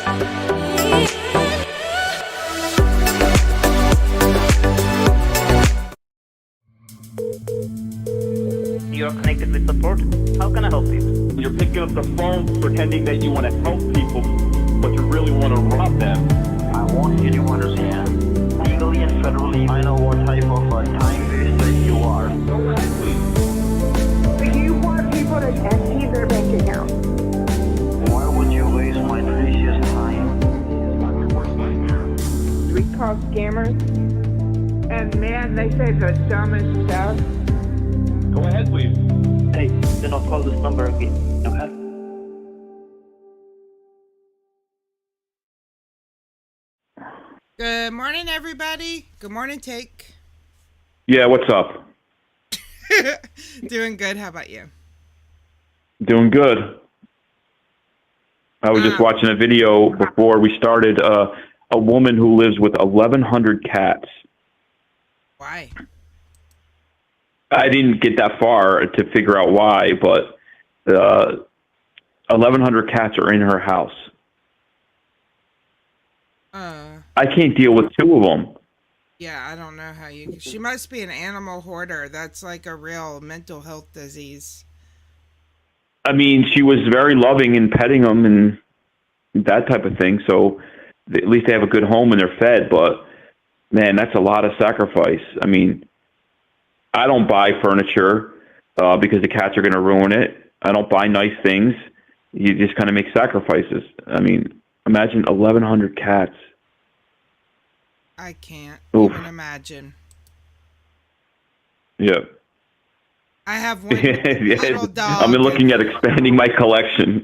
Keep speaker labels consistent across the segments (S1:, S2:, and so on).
S1: You're connected with support. How can I help you?
S2: You're picking up the phone pretending that you want to help people, but you really want to rob them.
S1: I want you to understand, legally and federally, I know what type of a time waster you are.
S2: Go ahead, please.
S3: Do you want people to empty their bank account?
S1: Why would you waste my precious time?
S3: We call scammers. And man, they say the dumbest stuff.
S2: Go ahead, please.
S1: Hey, do not call this number again, okay?
S4: Good morning, everybody. Good morning, Take.
S5: Yeah, what's up?
S4: Doing good. How about you?
S5: Doing good. I was just watching a video before we started. A woman who lives with 1,100 cats.
S4: Why?
S5: I didn't get that far to figure out why, but 1,100 cats are in her house. I can't deal with two of them.
S4: Yeah, I don't know how you... She must be an animal hoarder. That's like a real mental health disease.
S5: I mean, she was very loving and petting them and that type of thing, so at least they have a good home and they're fed, but, man, that's a lot of sacrifice. I mean, I don't buy furniture because the cats are going to ruin it. I don't buy nice things. You just kind of make sacrifices. I mean, imagine 1,100 cats.
S4: I can't
S5: Oof.
S4: even imagine.
S5: Yeah.
S4: I have one little dog.
S5: I'm looking at expanding my collection.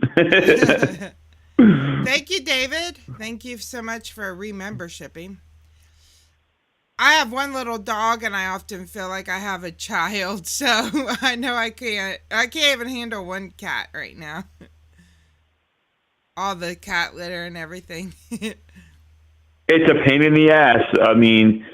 S4: Thank you, David. Thank you so much for re-membershipping. I have one little dog, and I often feel like I have a child, so I know I can't even handle one cat right now. All the cat litter and everything.
S5: It's a pain in the ass. I mean,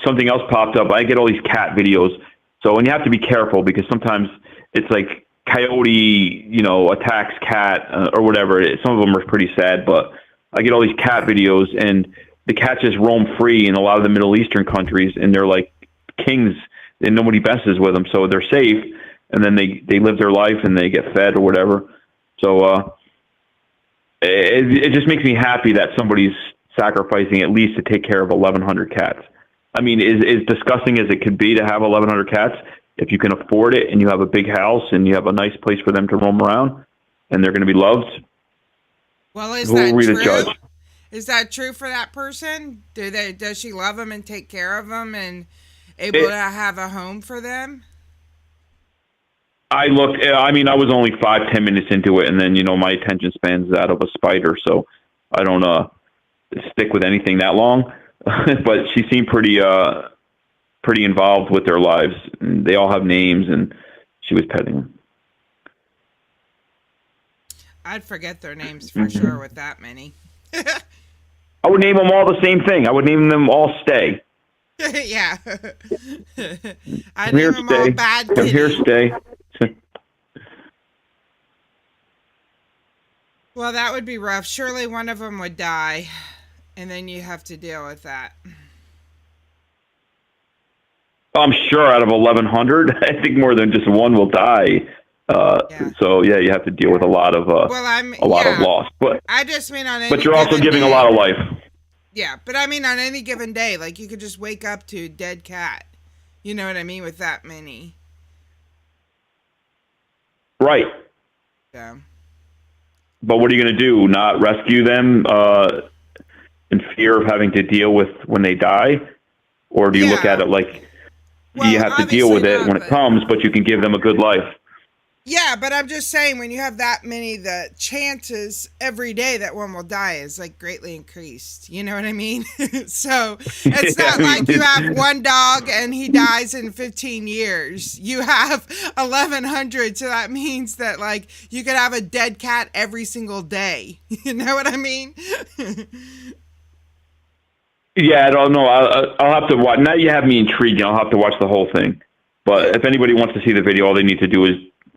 S5: something else popped up. I get all these cat videos. So, and you have to be careful because sometimes it's like coyote, attacks cat or whatever. Some of them are pretty sad, but I get all these cat videos and the cats just roam free in a lot of the Middle Eastern countries and they're like kings and nobody messes with them. So they're safe and then they live their life and they get fed or whatever. So, it just makes me happy that somebody's sacrificing at least to take care of 1,100 cats. I mean, as disgusting as it could be to have 1,100 cats, if you can afford it and you have a big house and you have a nice place for them to roam around and they're going to be loved,
S4: well, is
S5: who
S4: that
S5: will be
S4: true?
S5: the judge?
S4: Is that true for that person? Does she love them and take care of them and able to have a home for them?
S5: I was only 5-10 minutes into it, and then, my attention span's that of a spider, so I don't stick with anything that long. But she seemed pretty involved with their lives. And they all have names, and she was petting them.
S4: I'd forget their names for sure with that many.
S5: I would name them all the same thing. I would name them all Stay.
S4: Yeah. I'd
S5: Come here,
S4: name them
S5: Stay.
S4: all Bad
S5: Come
S4: Kitty.
S5: here, Stay.
S4: Well, that would be rough. Surely one of them would die, and then you have to deal with that.
S5: I'm sure out of 1,100, I think more than just one will die. So yeah, you have to deal with a lot of of loss. But
S4: I just mean on any
S5: but you're also giving
S4: day.
S5: a lot of life.
S4: Yeah, but I mean on any given day, like you could just wake up to a dead cat. You know what I mean with that many.
S5: Right.
S4: Yeah.
S5: But what are you going to do? Not rescue them in fear of having to deal with when they die? Or do you look at it like you have to deal with it when it comes, but you can give them a good life?
S4: Yeah, but I'm just saying when you have that many, the chances every day that one will die is like greatly increased. You know what I mean? So it's not like you have one dog and he dies in 15 years. You have 1,100, so that means that like you could have a dead cat every single day. You know what I mean?
S5: Yeah, I don't know. I'll have to watch. Now you have me intrigued. I'll have to watch the whole thing. But if anybody wants to see the video, all they need to do is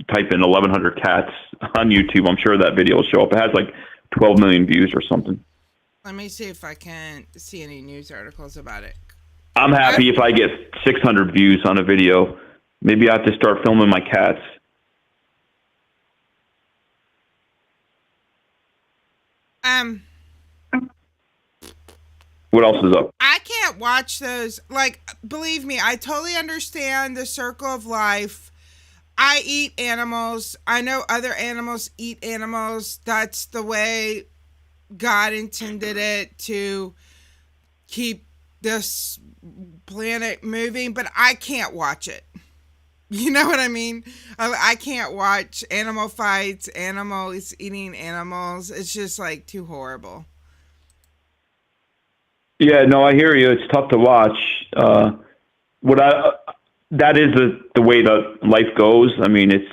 S5: type in 1,100 cats on YouTube. I'm sure that video will show up. It has like 12 million views or something.
S4: Let me see if I can see any news articles about it.
S5: I'm happy if I get 600 views on a video. Maybe I have to start filming my cats. What else is up?
S4: I can't watch those. Like, believe me, I totally understand the circle of life. I eat animals. I know other animals eat animals. That's the way God intended it, to keep this planet moving, but I can't watch it. You know what I mean? I can't watch animal fights, animals eating animals. It's just like too horrible.
S5: Yeah, no, I hear you. It's tough to watch. That is the way that life goes. I mean, it's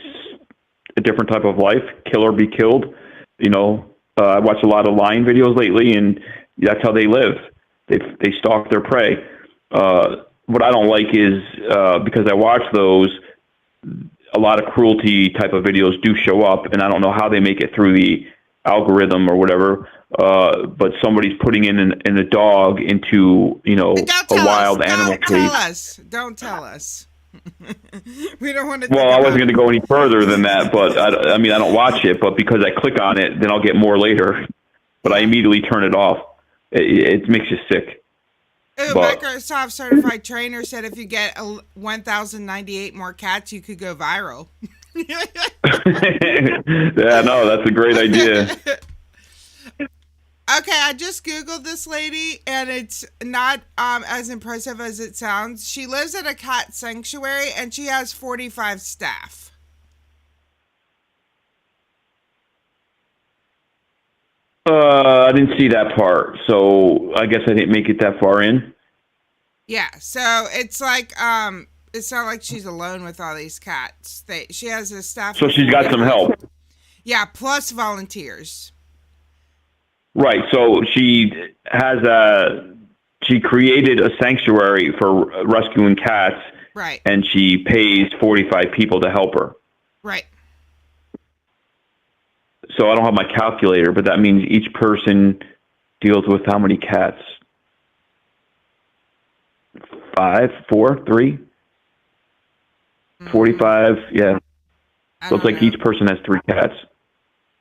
S5: a different type of life. Kill or be killed. You know, I watch a lot of lion videos lately, and that's how they live. They stalk their prey. What I don't like is because I watch those, a lot of cruelty type of videos do show up, and I don't know how they make it through the algorithm or whatever. But somebody's putting in a dog into, you know, a wild animal cage.
S4: Don't tell us. We don't want to.
S5: Well, I wasn't going to go any further than that, but I mean, I don't watch it, but because I click on it, then I'll get more later. But I immediately turn it off. It makes you sick.
S4: Ooh, Microsoft certified trainer said if you get 1,098 more cats, you could go viral.
S5: Yeah, no, that's a great idea.
S4: Okay, I just Googled this lady, and it's not as impressive as it sounds. She lives at a cat sanctuary, and she has 45 staff.
S5: I didn't see that part, so I guess I didn't make it that far in.
S4: Yeah, so it's like it's not like she's alone with all these cats. She has a staff.
S5: So she's got some help.
S4: Yeah, plus volunteers.
S5: Right. So she created a sanctuary for rescuing cats.
S4: Right.
S5: And she pays 45 people to help her.
S4: Right.
S5: So I don't have my calculator, but that means each person deals with how many cats? 5, 4, 3? 45, yeah. So it's like each person has 3 cats.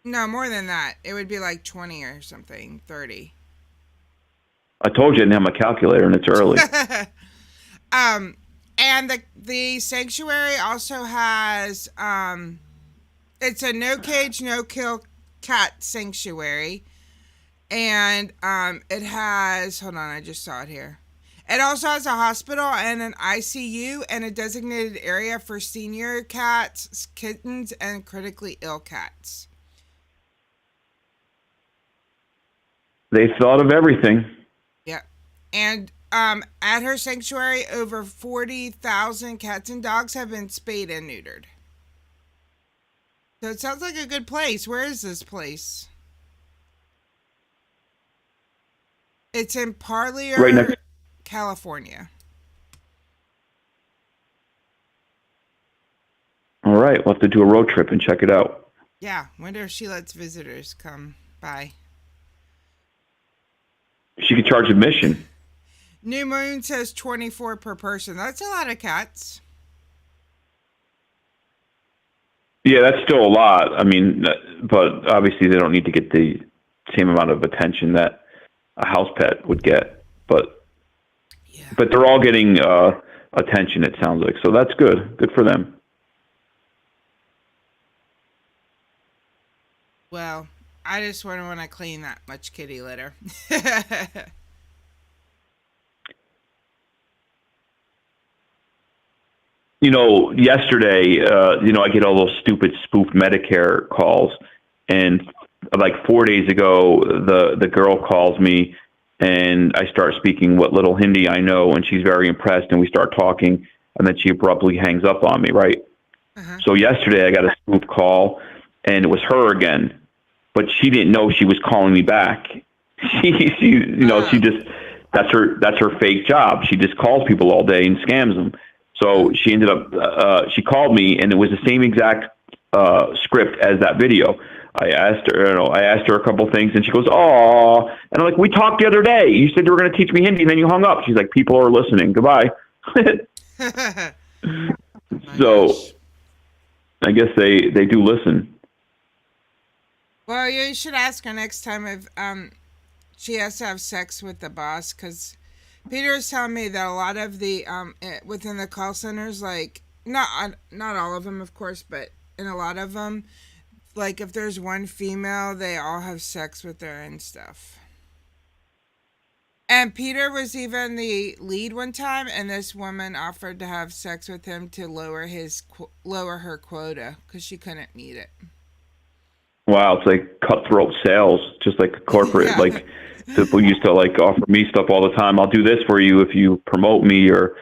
S4: No, more than that. It would be like 20 or something, 30.
S5: I told you I didn't have my calculator, and it's early.
S4: And the sanctuary also has, it's a no cage, no kill cat sanctuary. And it has, hold on, I just saw it here. It also has a hospital and an ICU and a designated area for senior cats, kittens, and critically ill cats.
S5: They thought of everything.
S4: Yeah. And at her sanctuary, over 40,000 cats and dogs have been spayed and neutered. So it sounds like a good place. Where is this place? It's in Parlier,
S5: Right next.
S4: California.
S5: All right. We'll have to do a road trip and check it out.
S4: Yeah. Wonder if she lets visitors come by.
S5: She could charge admission.
S4: New Moon says 24 per person. That's a lot of cats.
S5: Yeah, that's still a lot. I mean, but obviously they don't need to get the same amount of attention that a house pet would get. But they're all getting attention, it sounds like. So that's good. Good for them.
S4: Well, I just wouldn't want to clean that much kitty litter.
S5: You know, yesterday, I get all those stupid spoofed Medicare calls. And like 4 days ago, the girl calls me and I start speaking what little Hindi I know. And she's very impressed. And we start talking. And then she abruptly hangs up on me, right? Uh-huh. So yesterday I got a spoof call and it was her again. But she didn't know she was calling me back. She just, that's her fake job. She just calls people all day and scams them. So she ended up, she called me and it was the same exact script as that video. I asked her a couple things, and she goes, "Oh," and I'm like, "We talked the other day. You said you were going to teach me Hindi, and then you hung up." She's like, "People are listening. Goodbye." So, I guess they do listen.
S4: Well, you should ask her next time if she has to have sex with the boss, because Peter was telling me that a lot of the within the call centers, like not all of them, of course, but in a lot of them, like if there's one female, they all have sex with her and stuff. And Peter was even the lead one time, and this woman offered to have sex with him to lower her quota because she couldn't meet it.
S5: Wow, it's like cutthroat sales, just like corporate.
S4: Yeah.
S5: Like people used to like offer me stuff all the time. I'll do this for you if you promote me, or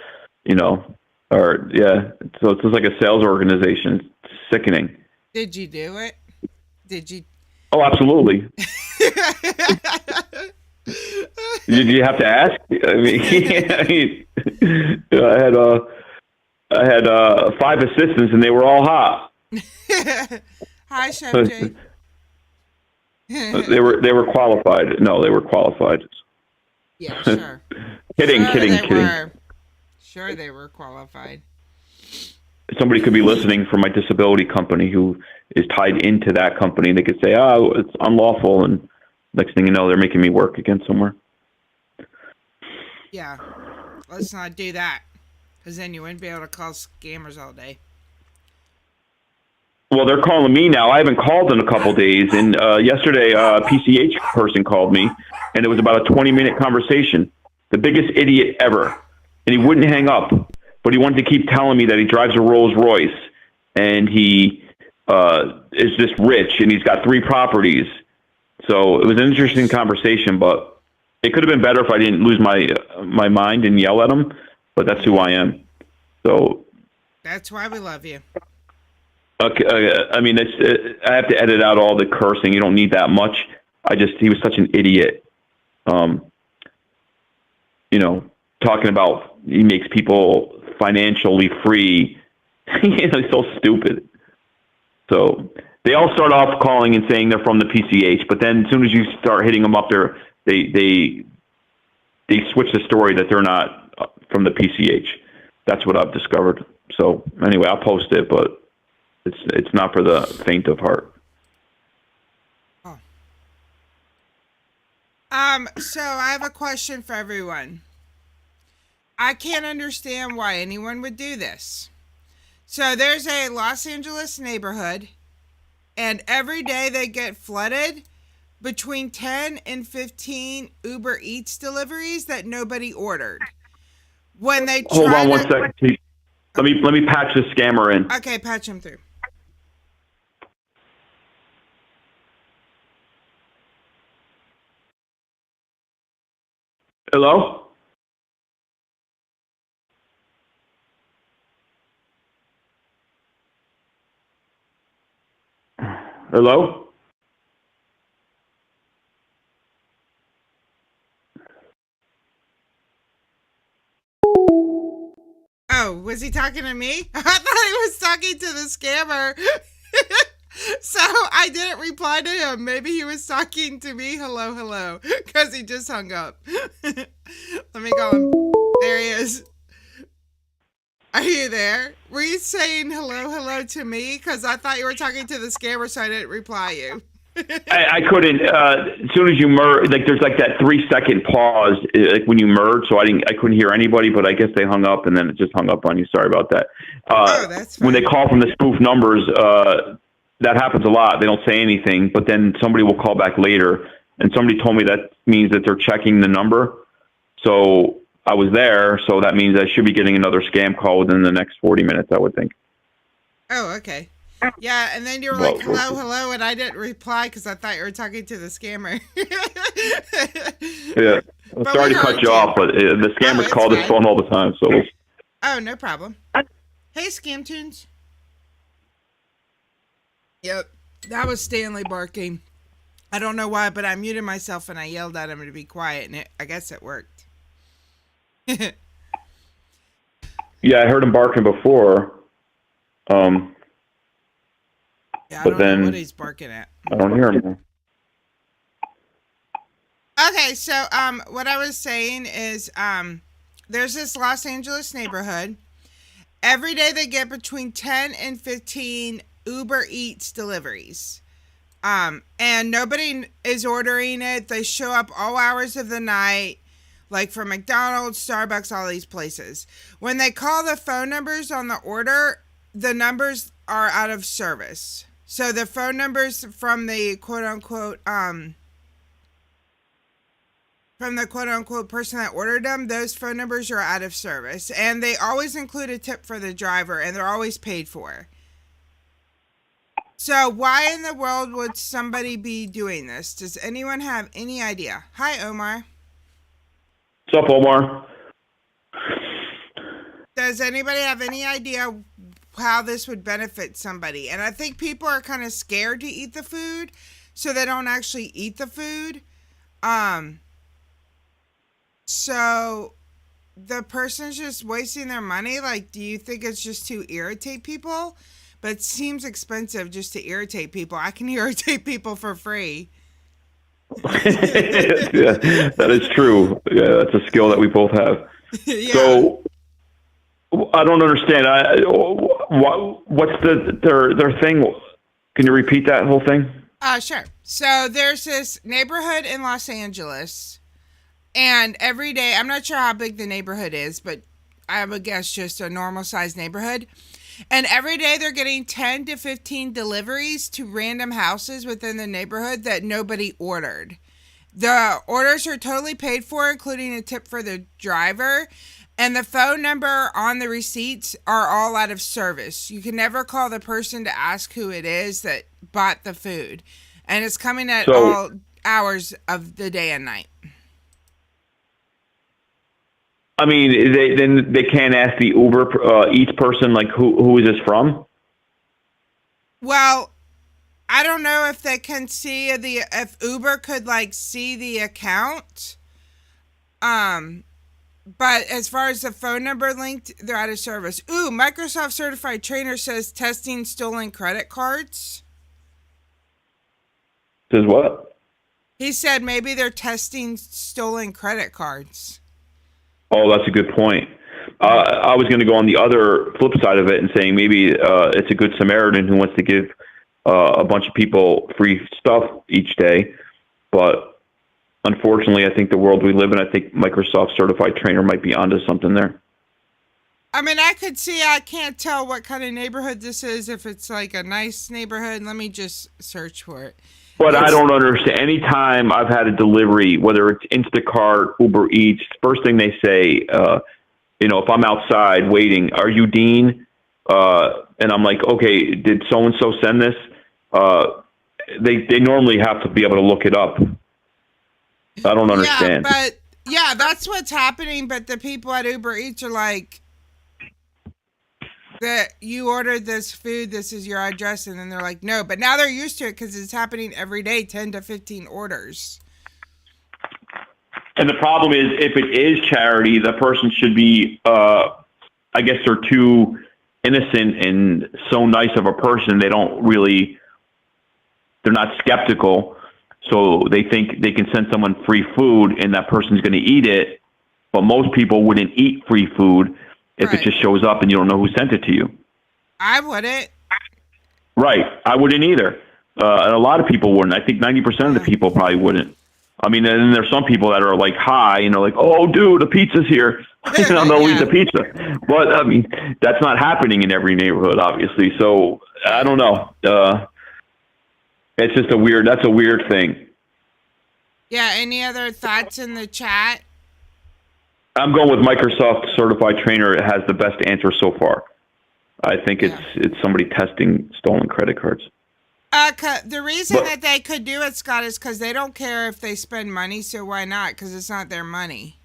S5: or yeah. So it's just like a sales organization. It's sickening.
S4: Did you do it? Did you?
S5: Oh, absolutely. Did you have to ask? I mean, I had 5 assistants, and they were all hot.
S4: Hi, Chef Jay.
S5: They were qualified. No, they were qualified.
S4: Yeah, sure.
S5: Kidding.
S4: Sure, they were qualified.
S5: Somebody could be listening from my disability company who is tied into that company. They could say, "Oh, it's unlawful," and next thing you know, they're making me work again somewhere.
S4: Yeah, let's not do that, because then you wouldn't be able to call scammers all day.
S5: Well, they're calling me now. I haven't called in a couple days, and yesterday a PCH person called me, and it was about a 20-minute conversation. The biggest idiot ever, and he wouldn't hang up, but he wanted to keep telling me that he drives a Rolls Royce, and he is just rich, and he's got 3 properties. So it was an interesting conversation, but it could have been better if I didn't lose my mind and yell at him, but that's who I am. So
S4: that's why we love you.
S5: Okay, I mean, I have to edit out all the cursing. You don't need that much. He was such an idiot. Talking about he makes people financially free. He's so stupid. So they all start off calling and saying they're from the PCH, but then as soon as you start hitting them up, they switch the story that they're not from the PCH. That's what I've discovered. So anyway, I'll post it, but it's not for the faint of heart.
S4: Oh. So I have a question for everyone. I can't understand why anyone would do this. So there's a Los Angeles neighborhood, and every day they get flooded between 10 and 15 Uber Eats deliveries that nobody ordered. When they
S5: hold on one second, please. Let me patch this scammer in.
S4: Okay, patch him through.
S5: Hello? Hello?
S4: Oh, was he talking to me? I thought he was talking to the scammer. So I didn't reply to him. Maybe he was talking to me. Hello, because he just hung up. Let me call him. There he is. Are you there? Were you saying hello to me? Because I thought you were talking to the scammer, so I didn't reply you.
S5: I couldn't. As soon as you merge, like there's like that 3-second pause, like when you merge. So I couldn't hear anybody, but I guess they hung up, and then it just hung up on you. Sorry about that.
S4: That's fine.
S5: When they call from the spoof numbers, that happens a lot. They don't say anything, but then somebody will call back later, and somebody told me that means that they're checking the number. So I was there, so that means I should be getting another scam call within the next 40 minutes, I would think.
S4: Oh, okay. Yeah, and then you were like, hello, and I didn't reply because I thought you were talking to the scammer.
S5: Yeah. I'm sorry to cut you off, but the scammers call this phone all the time. So.
S4: Oh, no problem. Hey, Scam Tunes. Yep, that was Stanley barking. I don't know why, but I muted myself and I yelled at him to be quiet, and I guess it worked.
S5: Yeah, I heard him barking before.
S4: Yeah, I don't know what he's barking at.
S5: I don't hear him.
S4: Okay, so what I was saying is there's this Los Angeles neighborhood. Every day they get between 10 and 15 Uber Eats deliveries. And nobody is ordering it. They show up all hours of the night, like from McDonald's, Starbucks, all these places. When they call the phone numbers on the order, the numbers are out of service. So the phone numbers from the quote unquote person that ordered them, those phone numbers are out of service. And they always include a tip for the driver, and they're always paid for. So why in the world would somebody be doing this? Does anyone have any idea? Hi, Omar.
S5: What's up, Omar?
S4: Does anybody have any idea how this would benefit somebody? And I think people are kind of scared to eat the food, so they don't actually eat the food. So the person's just wasting their money. Like, do you think it's just to irritate people? But it seems expensive just to irritate people. I can irritate people for free.
S5: Yeah, that is true. Yeah, that's a skill that we both have.
S4: Yeah.
S5: So I don't understand. What's their thing? Can you repeat that whole thing?
S4: Sure. So there's this neighborhood in Los Angeles, and every day, I'm not sure how big the neighborhood is, but I would guess just a normal sized neighborhood. And every day they're getting 10 to 15 deliveries to random houses within the neighborhood that nobody ordered. The orders are totally paid for, including a tip for the driver. And the phone number on the receipts are all out of service. You can never call the person to ask who it is that bought the food. And it's coming at all hours of the day and night.
S5: I mean, they can't ask the Uber Eats person, like, who is this from?
S4: Well, I don't know if they can see if Uber could like see the account. But as far as the phone number linked, they're out of service. Ooh, Microsoft certified trainer says testing stolen credit cards.
S5: Says what?
S4: He said maybe they're testing stolen credit cards.
S5: Oh, that's a good point. I was going to go on the other flip side of it and saying maybe it's a good Samaritan who wants to give a bunch of people free stuff each day. But unfortunately, I think the world we live in, I think Microsoft certified trainer might be onto something there.
S4: I mean, I can't tell what kind of neighborhood this is, if it's like a nice neighborhood. Let me just search for it.
S5: But I don't understand. Anytime I've had a delivery, whether it's Instacart, Uber Eats, first thing they say, if I'm outside waiting, are you Dean? And I'm like, okay, did so-and-so send this? They normally have to be able to look it up. I don't understand.
S4: Yeah, that's what's happening. But the people at Uber Eats are like, that you ordered this food, this is your address, and then they're like, no. But now they're used to it because it's happening every day, 10 to 15 orders.
S5: And the problem is, if it is charity, the person should be, I guess they're too innocent and so nice of a person, they're not skeptical, so they think they can send someone free food and that person's going to eat it, but most people wouldn't eat free food if it just shows up and you don't know who sent it to you.
S4: I wouldn't.
S5: Right. I wouldn't either. And a lot of people wouldn't. I think 90% of the people probably wouldn't. I mean, and there's some people that are like high, like, oh, dude, the pizza's here. They'll eat the pizza. But, I mean, that's not happening in every neighborhood, obviously. So, I don't know. It's just that's a weird thing.
S4: Yeah, any other thoughts in the chat?
S5: I'm going with Microsoft certified trainer. It has the best answer so far. I think it's somebody testing stolen credit cards.
S4: The reason that they could do it, Scott, is because they don't care if they spend money, so why not? Because it's not their money.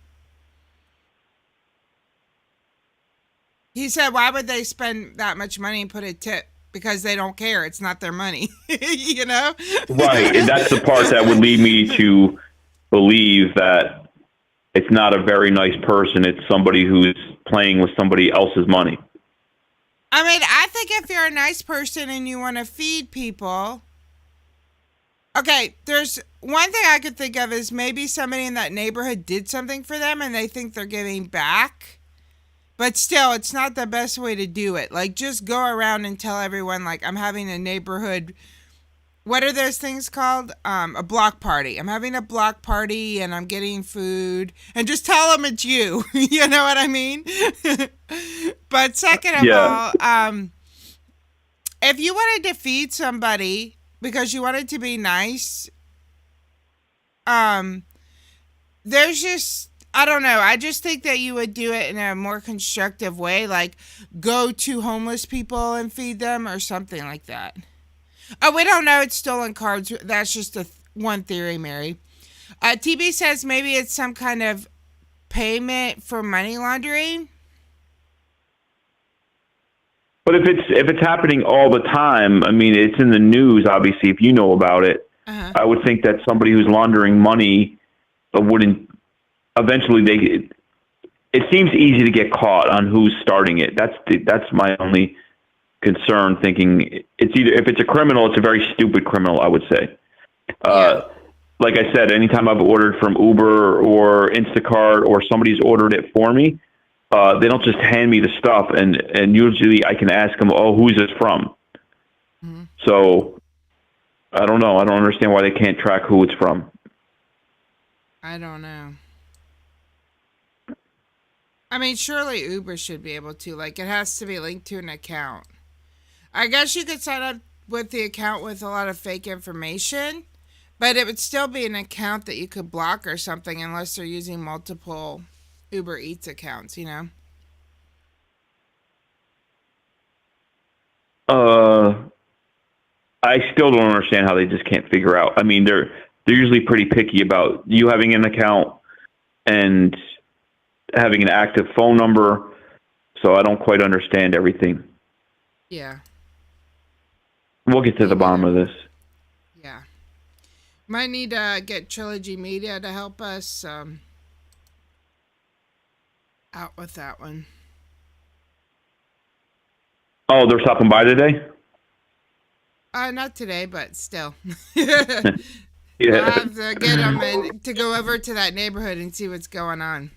S4: He said, why would they spend that much money and put a tip? Because they don't care. It's not their money, you know?
S5: Right, and that's the part that would lead me to believe that it's not a very nice person. It's somebody who's playing with somebody else's money.
S4: I mean, I think if you're a nice person and you want to feed people, Okay, there's one thing I could think of is maybe somebody in that neighborhood did something for them and they think they're giving back. But still, it's not the best way to do it. Like, just go around and tell everyone, like, I'm having a neighborhood. What are those things called? A block party. I'm having a block party and I'm getting food. And just tell them it's you. You know what I mean? But second of all, if you wanted to feed somebody because you wanted to be nice, there's just, I don't know. I just think that you would do it in a more constructive way, like go to homeless people and feed them or something like that. Oh, we don't know. It's stolen cards. That's just one theory, Mary. TB says maybe it's some kind of payment for money laundering.
S5: But if it's happening all the time, I mean, it's in the news. Obviously, if you know about it, I would think that somebody who's laundering money wouldn't. Eventually, it seems easy to get caught on who's starting it. That's my only concern. Thinking it's either, if it's a criminal, it's a very stupid criminal, I would say. Like I said, anytime I've ordered from Uber or Instacart or somebody's ordered it for me, they don't just hand me the stuff, and usually I can ask them, oh, who's this from? Mm-hmm. So I don't know. I don't understand why they can't track who it's from.
S4: I don't know. I mean, surely Uber should be able to. Like, it has to be linked to an account. I guess you could sign up with the account with a lot of fake information, but it would still be an account that you could block or something unless they're using multiple Uber Eats accounts, you know?
S5: I still don't understand how they just can't figure out. I mean, they're usually pretty picky about you having an account and having an active phone number, so I don't quite understand everything.
S4: Yeah.
S5: We'll get to the bottom of this.
S4: Yeah. Might need to get Trilogy Media to help us out with that one.
S5: Oh, they're stopping by today?
S4: Not today, but still.
S5: Yeah.
S4: I'll have to get them and to go over to that neighborhood and see what's going on.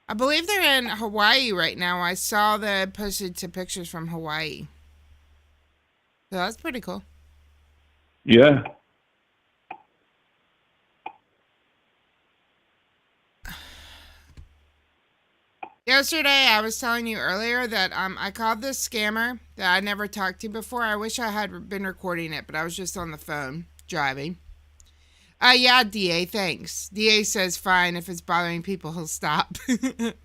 S4: I believe they're in Hawaii right now. I saw they posted some pictures from Hawaii. So that's pretty cool.
S5: Yeah.
S4: Yesterday, I was telling you earlier that I called this scammer that I never talked to before. I wish I had been recording it, but I was just on the phone driving. Yeah, DA, thanks. DA says fine. If it's bothering people, he'll stop. But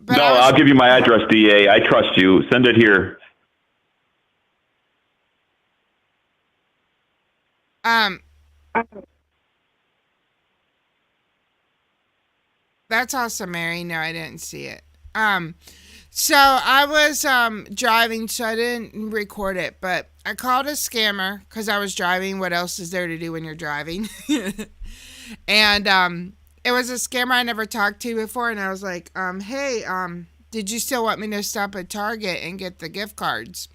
S5: no, I'll give you my address, DA. I trust you. Send it here.
S4: That's awesome, Mary. No, I didn't see it. So I was driving, so I didn't record it, but I called a scammer because I was driving. What else is there to do when you're driving? And it was a scammer I never talked to before, and I was like, hey, did you still want me to stop at Target and get the gift cards?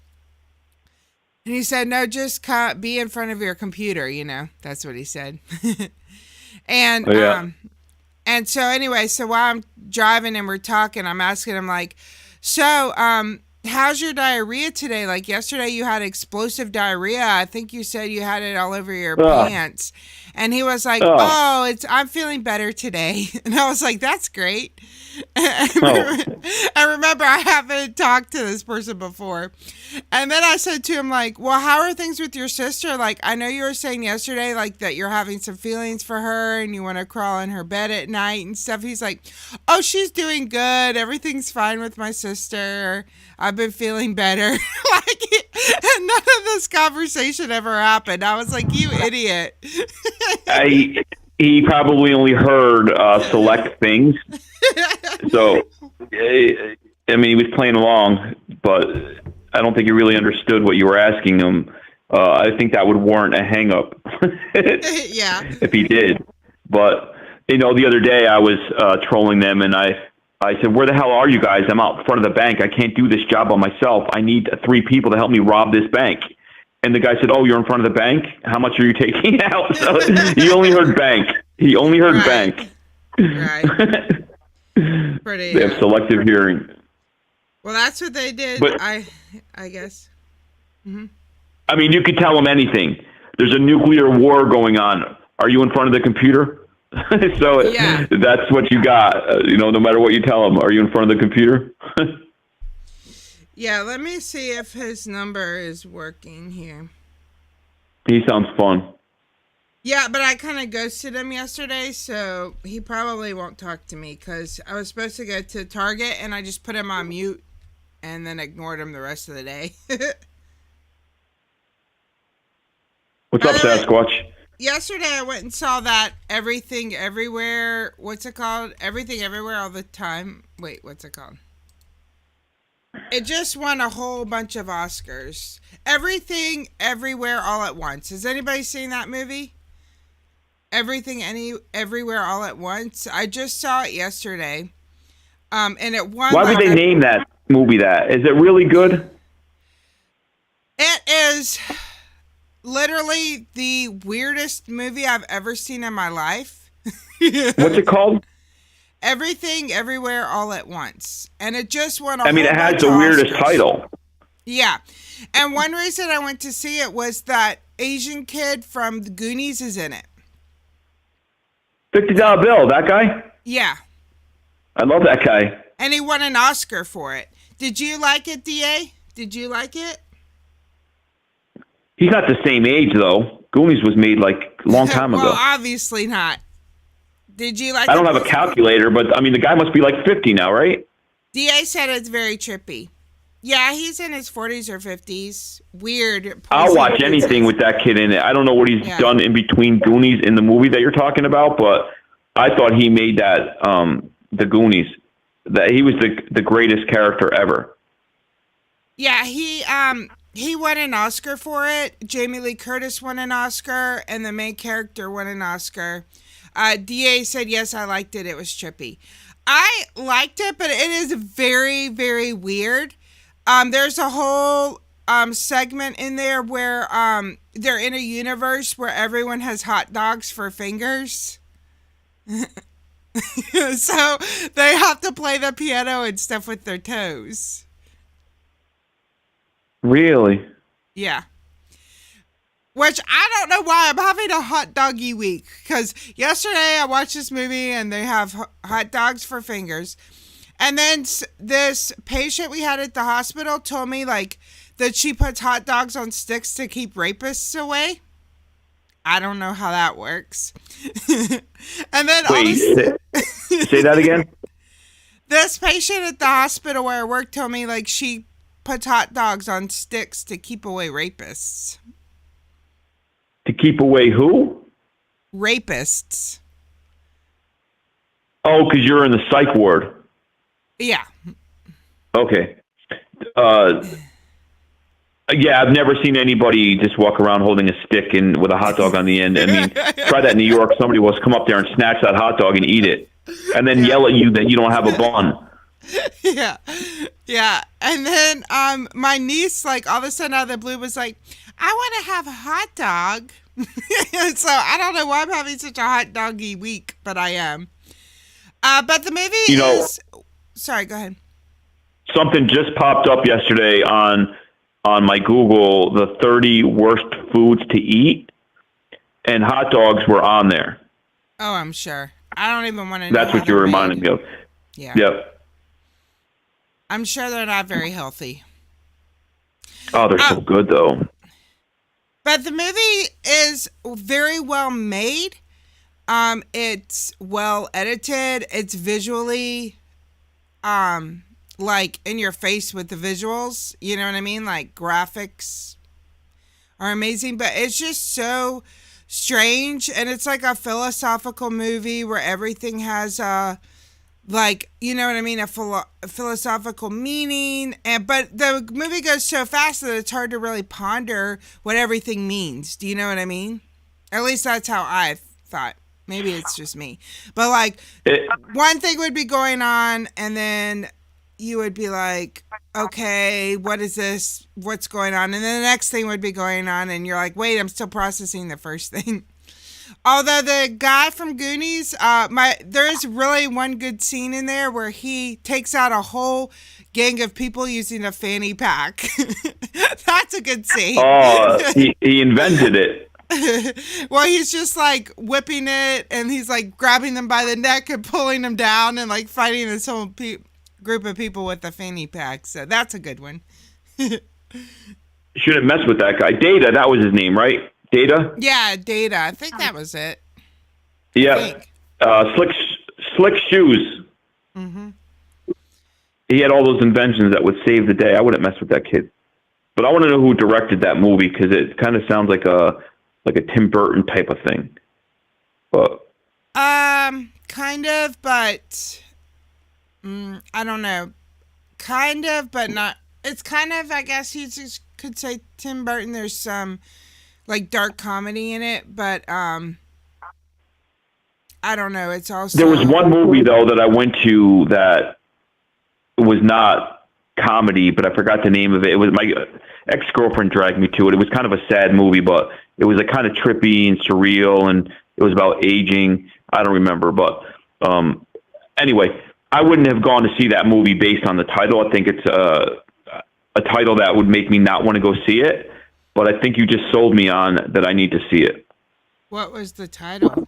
S4: And he said, no, just be in front of your computer, you know. That's what he said. And and so anyway, so while I'm driving and we're talking, I'm asking him like, so how's your diarrhea today? Like yesterday you had explosive diarrhea. I think you said you had it all over your pants. And he was like, I'm feeling better today. And I was like, that's great. I remember I haven't talked to this person before. And then I said to him, like, well, how are things with your sister? Like, I know you were saying yesterday, like, that you're having some feelings for her and you want to crawl in her bed at night and stuff. He's like, oh, she's doing good. Everything's fine with my sister. I've been feeling better. None of this conversation ever happened. I was like, you idiot.
S5: He probably only heard select things. So, I mean, he was playing along, but I don't think he really understood what you were asking him. I think that would warrant a hang-up. Yeah. If he did. But, you know, the other day I was trolling them, and I I said, where the hell are you guys? I'm out in front of the bank. I can't do this job by myself. I need 3 people to help me rob this bank. And the guy said, oh, you're in front of the bank? How much are you taking out? So he only heard bank. He only heard bank.
S4: Right. Pretty.
S5: They have selective hearing.
S4: Well, that's what they did.
S5: But,
S4: I guess. Mm-hmm.
S5: I mean, you could tell them anything. There's a nuclear war going on. Are you in front of the computer? So
S4: yeah.
S5: That's what you got. No matter what you tell them. Are you in front of the computer?
S4: Yeah, let me see if his number is working here.
S5: He sounds fun.
S4: Yeah, but I kind of ghosted him yesterday, so he probably won't talk to me because I was supposed to go to Target and I just put him on mute and then ignored him the rest of the day.
S5: What's up, Sasquatch?
S4: Yesterday I went and saw that Everything Everywhere. What's it called? Everything Everywhere All the Time. Wait, what's it called? It just won a whole bunch of Oscars. Everything Everywhere All at Once. Has anybody seen that movie? Everywhere All at Once. I just saw it yesterday. And it won.
S5: Why would they name that movie that? Is it really good?
S4: It is literally the weirdest movie I've ever seen in my life.
S5: What's it called?
S4: Everything Everywhere All at Once. And it just won a
S5: I mean,
S4: whole
S5: it has
S4: bunch
S5: the
S4: of
S5: weirdest
S4: Oscars.
S5: title.
S4: Yeah. And one reason I went to see it was that Asian kid from the Goonies is in it.
S5: $50 bill, that guy?
S4: Yeah.
S5: I love that guy.
S4: And he won an Oscar for it. Did you like it, DA? Did you like it?
S5: He's not the same age, though. Goonies was made, like, a long time
S4: Well,
S5: ago.
S4: obviously not. Did you like it?
S5: I don't have a calculator, but, I mean, the guy must be, like, 50 now, right?
S4: DA said it's very trippy. Yeah, he's in his 40s or 50s. Weird.
S5: I'll watch anything with that kid in it. I don't know what he's done in between Goonies in the movie that you're talking about, but I thought he made that, the Goonies. That he was the greatest character ever.
S4: Yeah, he won an Oscar for it. Jamie Lee Curtis won an Oscar, and the main character won an Oscar. DA said, yes, I liked it. It was trippy. I liked it, but it is very, very weird. There's a whole segment in there where they're in a universe where everyone has hot dogs for fingers. So they have to play the piano and stuff with their toes.
S5: Really?
S4: Yeah. Which I don't know why I'm having a hot doggy week. Because yesterday I watched this movie and they have hot dogs for fingers. And then this patient we had at the hospital told me like that she puts hot dogs on sticks to keep rapists away. I don't know how that works. And then
S5: Wait, say that again?
S4: This patient at the hospital where I work told me like she puts hot dogs on sticks to keep away rapists.
S5: To keep away who?
S4: Rapists.
S5: Oh, because you're in the psych ward.
S4: Yeah.
S5: Okay. Yeah, I've never seen anybody just walk around holding a stick and with a hot dog on the end. I mean, try that in New York. Somebody will come up there and snatch that hot dog and eat it, and then yell at you that you don't have a bun.
S4: Yeah. Yeah. And then my niece, like, all of a sudden out of the blue was like, I want to have a hot dog. So I don't know why I'm having such a hot doggy week, but I am. But the movie is... Sorry, go ahead.
S5: Something just popped up yesterday on my Google, the 30 worst foods to eat, and hot dogs were on there.
S4: Oh, I'm sure. I don't even want to know.
S5: That's what you were reminding me of.
S4: Yeah.
S5: Yep.
S4: I'm sure they're not very healthy.
S5: Oh, they're so good, though.
S4: But the movie is very well made. It's well edited. It's visually, like in your face with the visuals. You know what I mean? Like graphics are amazing, but it's just so strange. And it's like a philosophical movie where everything has like, you know what I mean? A philosophical meaning. But the movie goes so fast that it's hard to really ponder what everything means. Do you know what I mean? At least that's how I thought. Maybe it's just me. But like one thing would be going on and then you would be like, okay, what is this? What's going on? And then the next thing would be going on and you're like, wait, I'm still processing the first thing. Although the guy from Goonies, there is really one good scene in there where he takes out a whole gang of people using a fanny pack. That's a good scene.
S5: Oh, he invented it.
S4: Well, he's just like whipping it and he's like grabbing them by the neck and pulling them down and like fighting this whole group of people with the fanny pack. So that's a good one.
S5: Shouldn't mess with that guy. Data, that was his name, right? Data?
S4: Yeah, Data. I think that was it.
S5: Yeah. Slick shoes.
S4: Mm-hmm.
S5: He had all those inventions that would save the day. I wouldn't mess with that kid. But I want to know who directed that movie because it kind of sounds like a Tim Burton type of thing. But
S4: kind of, but I don't know. Kind of, but not. It's kind of, I guess you just could say Tim Burton. There's some like dark comedy in it, but I don't know. It's also
S5: there was one movie though that I went to that was not comedy, but I forgot the name of it. It was my ex-girlfriend dragged me to it. It was kind of a sad movie, but it was like kind of trippy and surreal, and it was about aging. I don't remember, but anyway, I wouldn't have gone to see that movie based on the title. I think it's a title that would make me not want to go see it, but I think you just sold me on that I need to see it.
S4: What was the title?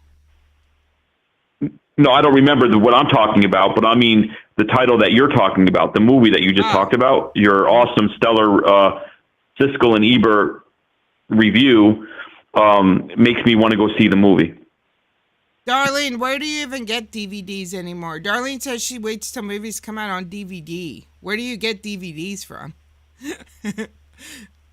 S5: No, I don't remember what I'm talking about, but I mean the title that you're talking about, the movie that you just talked about, your awesome, stellar Siskel and Ebert review makes me want to go see the movie.
S4: Darlene, where do you even get DVDs anymore? Darlene says she waits till movies come out on DVD. Where do you get DVDs from?
S5: The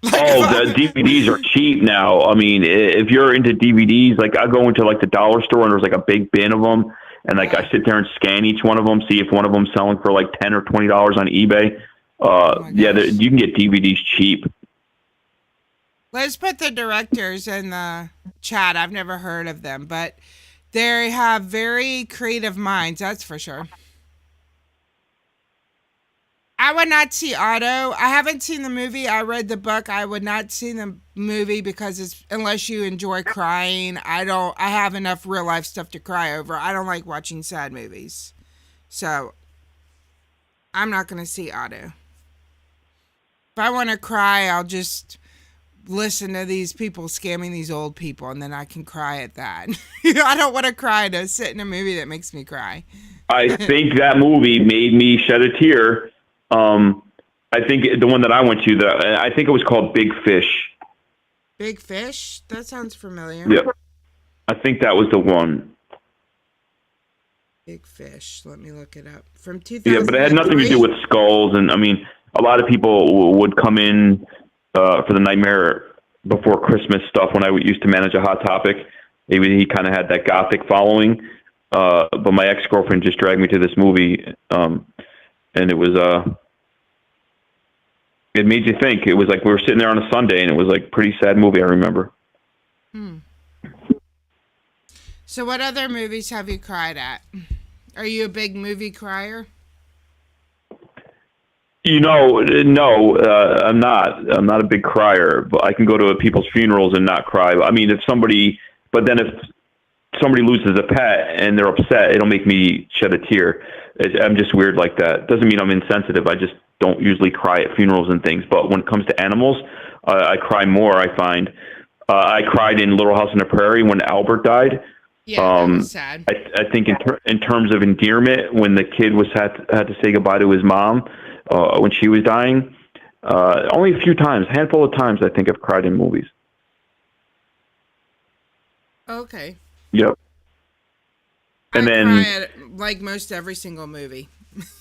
S5: DVDs are cheap now. I mean, if you're into DVDs, like I go into like the dollar store and there's like a big bin of them, and like I sit there and scan each one of them, see if one of them's selling for like $10 or $20 on eBay. You can get DVDs cheap.
S4: Let's put the directors in the chat. I've never heard of them, but they have very creative minds, that's for sure. I would not see Otto. I haven't seen the movie. I read the book. I would not see the movie because unless you enjoy crying. I have enough real life stuff to cry over. I don't like watching sad movies. So I'm not going to see Otto. If I want to cry, I'll just listen to these people scamming these old people, and then I can cry at that. I don't want to cry to sit in a movie that makes me cry.
S5: I think that movie made me shed a tear. I think the one that I went to, I think it was called Big Fish.
S4: Big Fish? That sounds familiar.
S5: Yeah. I think that was the one.
S4: Big Fish. Let me look it up. From 2003?
S5: Yeah, but it had nothing to do with skulls. And I mean, a lot of people would come in for the Nightmare Before Christmas stuff when I used to manage a Hot Topic. Maybe he kind of had that gothic following. But my ex-girlfriend just dragged me to this movie. And it was... It made you think. It was like we were sitting there on a Sunday, and it was like a pretty sad movie, I remember.
S4: So what other movies have you cried at? Are you a big movie crier?
S5: No, I'm not. I'm not a big crier, but I can go to people's funerals and not cry. I mean, if somebody loses a pet and they're upset, it'll make me shed a tear. I'm just weird like that. Doesn't mean I'm insensitive. I just don't usually cry at funerals and things. But when it comes to animals, I cry more, I find. I cried in Little House on the Prairie when Albert died.
S4: Yeah, that was sad.
S5: I think in terms of endearment, when the kid had to say goodbye to his mom when she was dying, only a few times, a handful of times, I think I've cried in movies.
S4: Okay.
S5: Yep. And
S4: I
S5: then
S4: cry at, like most every single movie.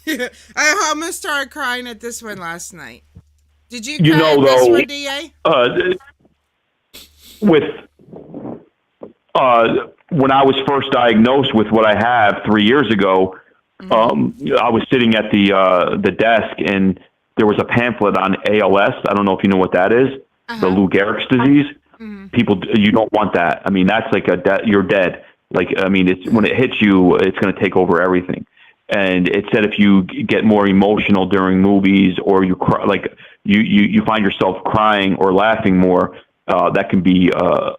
S4: I almost started crying at this one last night. Did you cry at this one, DA?
S5: When I was first diagnosed with what I have 3 years ago, I was sitting at the desk and there was a pamphlet on ALS. I don't know if you know what that is. The Lou Gehrig's disease. People, you don't want that. I mean, that's like you're dead. Like, I mean, it's when it hits you, it's going to take over everything. And it said if you get more emotional during movies, or you cry, like you find yourself crying or laughing more, that can be a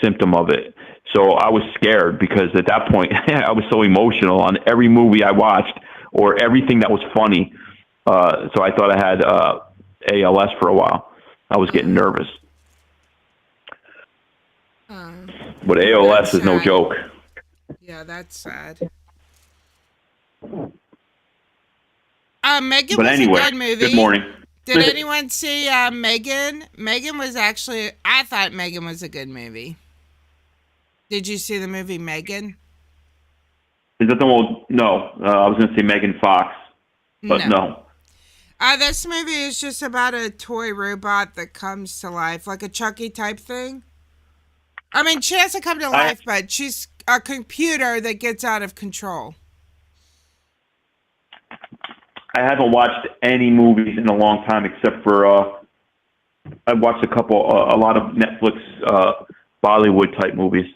S5: symptom of it. So I was scared because at that point I was so emotional on every movie I watched or everything that was funny. So I thought I had ALS for a while. I was getting nervous. But ALS is no joke.
S4: Yeah, that's sad. Megan
S5: But
S4: was
S5: anyway,
S4: a good movie.
S5: good morning.
S4: Did anyone see Megan? Megan was actually, I thought Megan was a good movie. Did you see the movie Megan?
S5: Is that the one? No, I was going to say Megan Fox, but no.
S4: This movie is just about a toy robot that comes to life, like a Chucky type thing. I mean, she has to come to life, but she's a computer that gets out of control.
S5: I haven't watched any movies in a long time except for I watched a lot of Netflix Bollywood type movies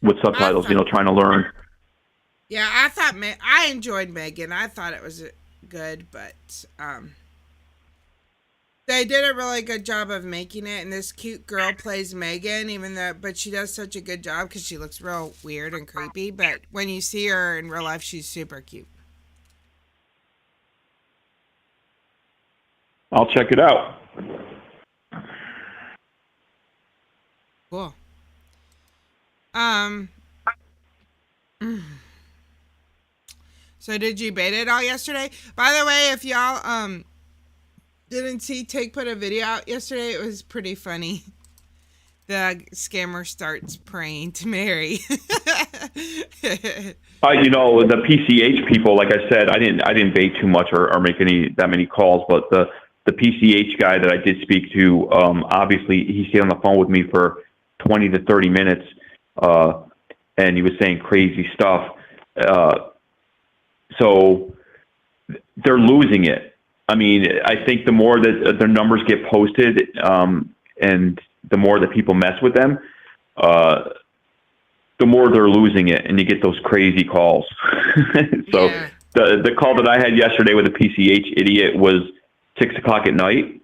S5: with subtitles, trying to learn.
S4: Yeah, I enjoyed Megan. I thought it was good, but they did a really good job of making it, and this cute girl plays Megan, but she does such a good job because she looks real weird and creepy, but when you see her in real life, she's super cute.
S5: I'll check it out.
S4: Cool. So did you bait it all yesterday? By the way, if y'all didn't see, Take put a video out yesterday. It was pretty funny. The scammer starts praying to Mary.
S5: The PCH people, like I said, I didn't bait too much or make that many calls, but the PCH guy that I did speak to, obviously he stayed on the phone with me for 20 to 30 minutes, and he was saying crazy stuff. So they're losing it. I mean, I think the more that their numbers get posted, and the more that people mess with them, the more they're losing it, and you get those crazy calls. So yeah. The call that I had yesterday with a PCH idiot was 6 o'clock at night.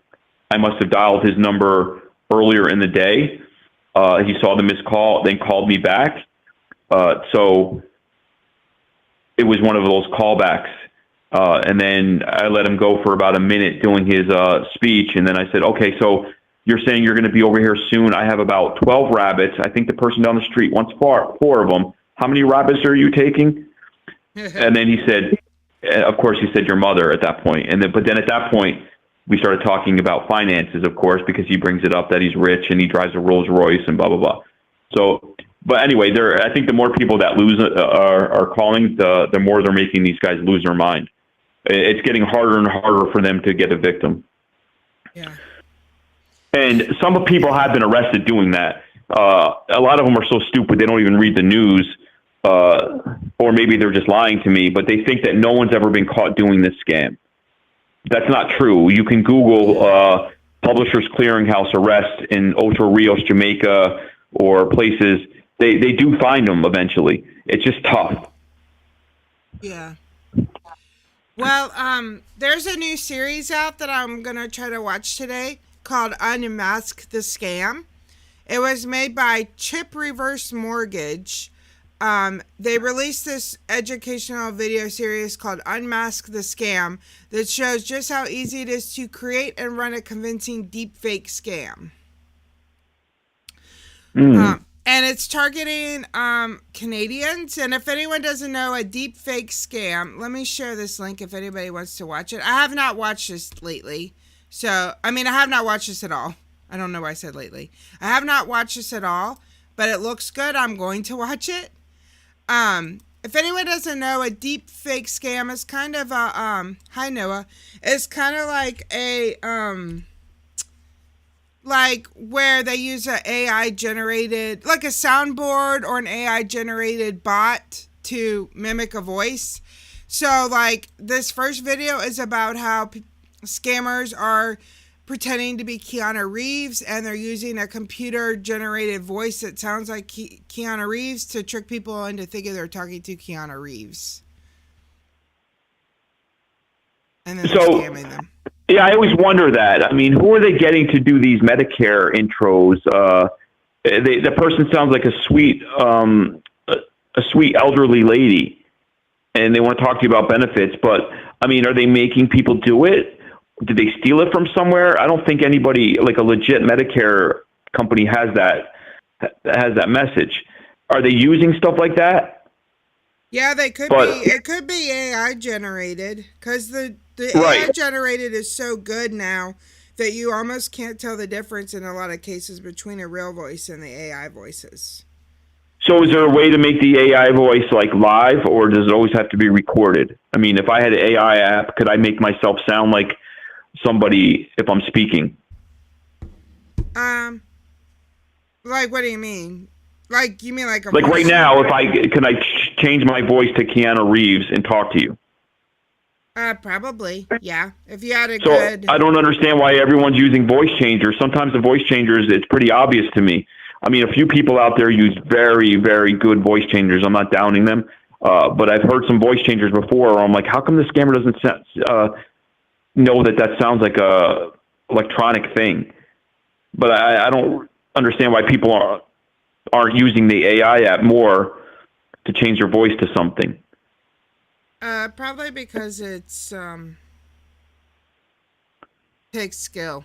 S5: I must have dialed his number earlier in the day. He saw the missed call, then called me back. So it was one of those callbacks. And then I let him go for about a minute doing his speech. And then I said, okay, so you're saying you're going to be over here soon. I have about 12 rabbits. I think the person down the street wants four of them. How many rabbits are you taking? And then he said, of course, he said your mother at that point. But then at that point, we started talking about finances, of course, because he brings it up that he's rich and he drives a Rolls Royce and blah, blah, blah. So, but anyway, I think the more people that are calling, the more they're making these guys lose their mind. It's getting harder and harder for them to get a victim.
S4: Yeah.
S5: And some people have been arrested doing that. A lot of them are so stupid they don't even read the news, or maybe they're just lying to me, but they think that no one's ever been caught doing this scam. That's not true. You can Google Publishers Clearinghouse arrest in Ocho Rios, Jamaica, or places. They do find them eventually. It's just tough.
S4: Yeah. Well, there's a new series out that I'm going to try to watch today called Unmask the Scam. It was made by Chip Reverse Mortgage. They released this educational video series called Unmask the Scam that shows just how easy it is to create and run a convincing deepfake scam. And it's targeting Canadians. And if anyone doesn't know a deepfake scam, let me share this link if anybody wants to watch it. I have not watched this lately. So, I have not watched this at all. I don't know why I said lately. I have not watched this at all, but it looks good. I'm going to watch it. If anyone doesn't know, a deep fake scam is kind of a, hi Noah, it's kind of like a, like where they use a AI generated, like a soundboard or an AI generated bot to mimic a voice. So like this first video is about how scammers are pretending to be Keanu Reeves, and they're using a computer-generated voice that sounds like Keanu Reeves to trick people into thinking they're talking to Keanu Reeves. And then they're scamming them.
S5: Yeah, I always wonder that. I mean, who are they getting to do these Medicare intros? The person sounds like a sweet elderly lady, and they want to talk to you about benefits. But I mean, are they making people do it? Did they steal it from somewhere? I don't think anybody, like a legit Medicare company, has that message. Are they using stuff like that?
S4: Yeah, they could be. It could be AI generated, because the AI generated is so good now that you almost can't tell the difference in a lot of cases between a real voice and the AI voices.
S5: So is there a way to make the AI voice like live, or does it always have to be recorded? I mean, if I had an AI app, could I make myself sound like somebody if I'm speaking?
S4: Like, what do you mean? Like, you mean like a
S5: like right now? Can I change my voice to Keanu Reeves and talk to you?
S4: Probably, yeah. If you had a
S5: good... I don't understand why everyone's using voice changers. Sometimes the voice changers, it's pretty obvious to me. I mean, a few people out there use very, very good voice changers. I'm not downing them. But I've heard some voice changers before where I'm like, how come the scammer doesn't know that sounds like a electronic thing? But I don't understand why people aren't using the AI app more to change their voice to something.
S4: Probably because it's takes skill.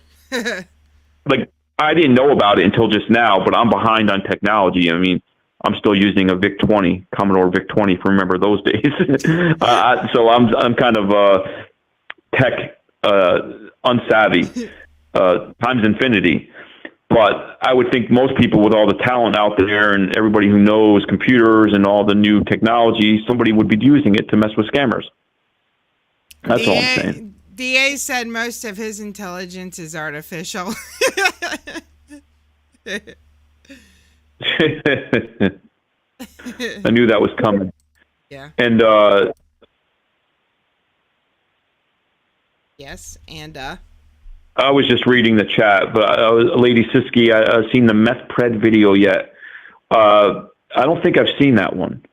S5: Like, I didn't know about it until just now, but I'm behind on technology. I mean, I'm still using a VIC-20, Commodore VIC-20, if you remember those days. So I'm kind of tech unsavvy times infinity. But I would think most people with all the talent out there and everybody who knows computers and all the new technology, somebody would be using it to mess with scammers. That's all I'm saying.
S4: DA said most of his intelligence is artificial.
S5: I knew that was coming.
S4: Yeah.
S5: And
S4: yes, and
S5: I was just reading the chat, but Lady Siski, I've seen the meth pred video yet. I don't think I've seen that one.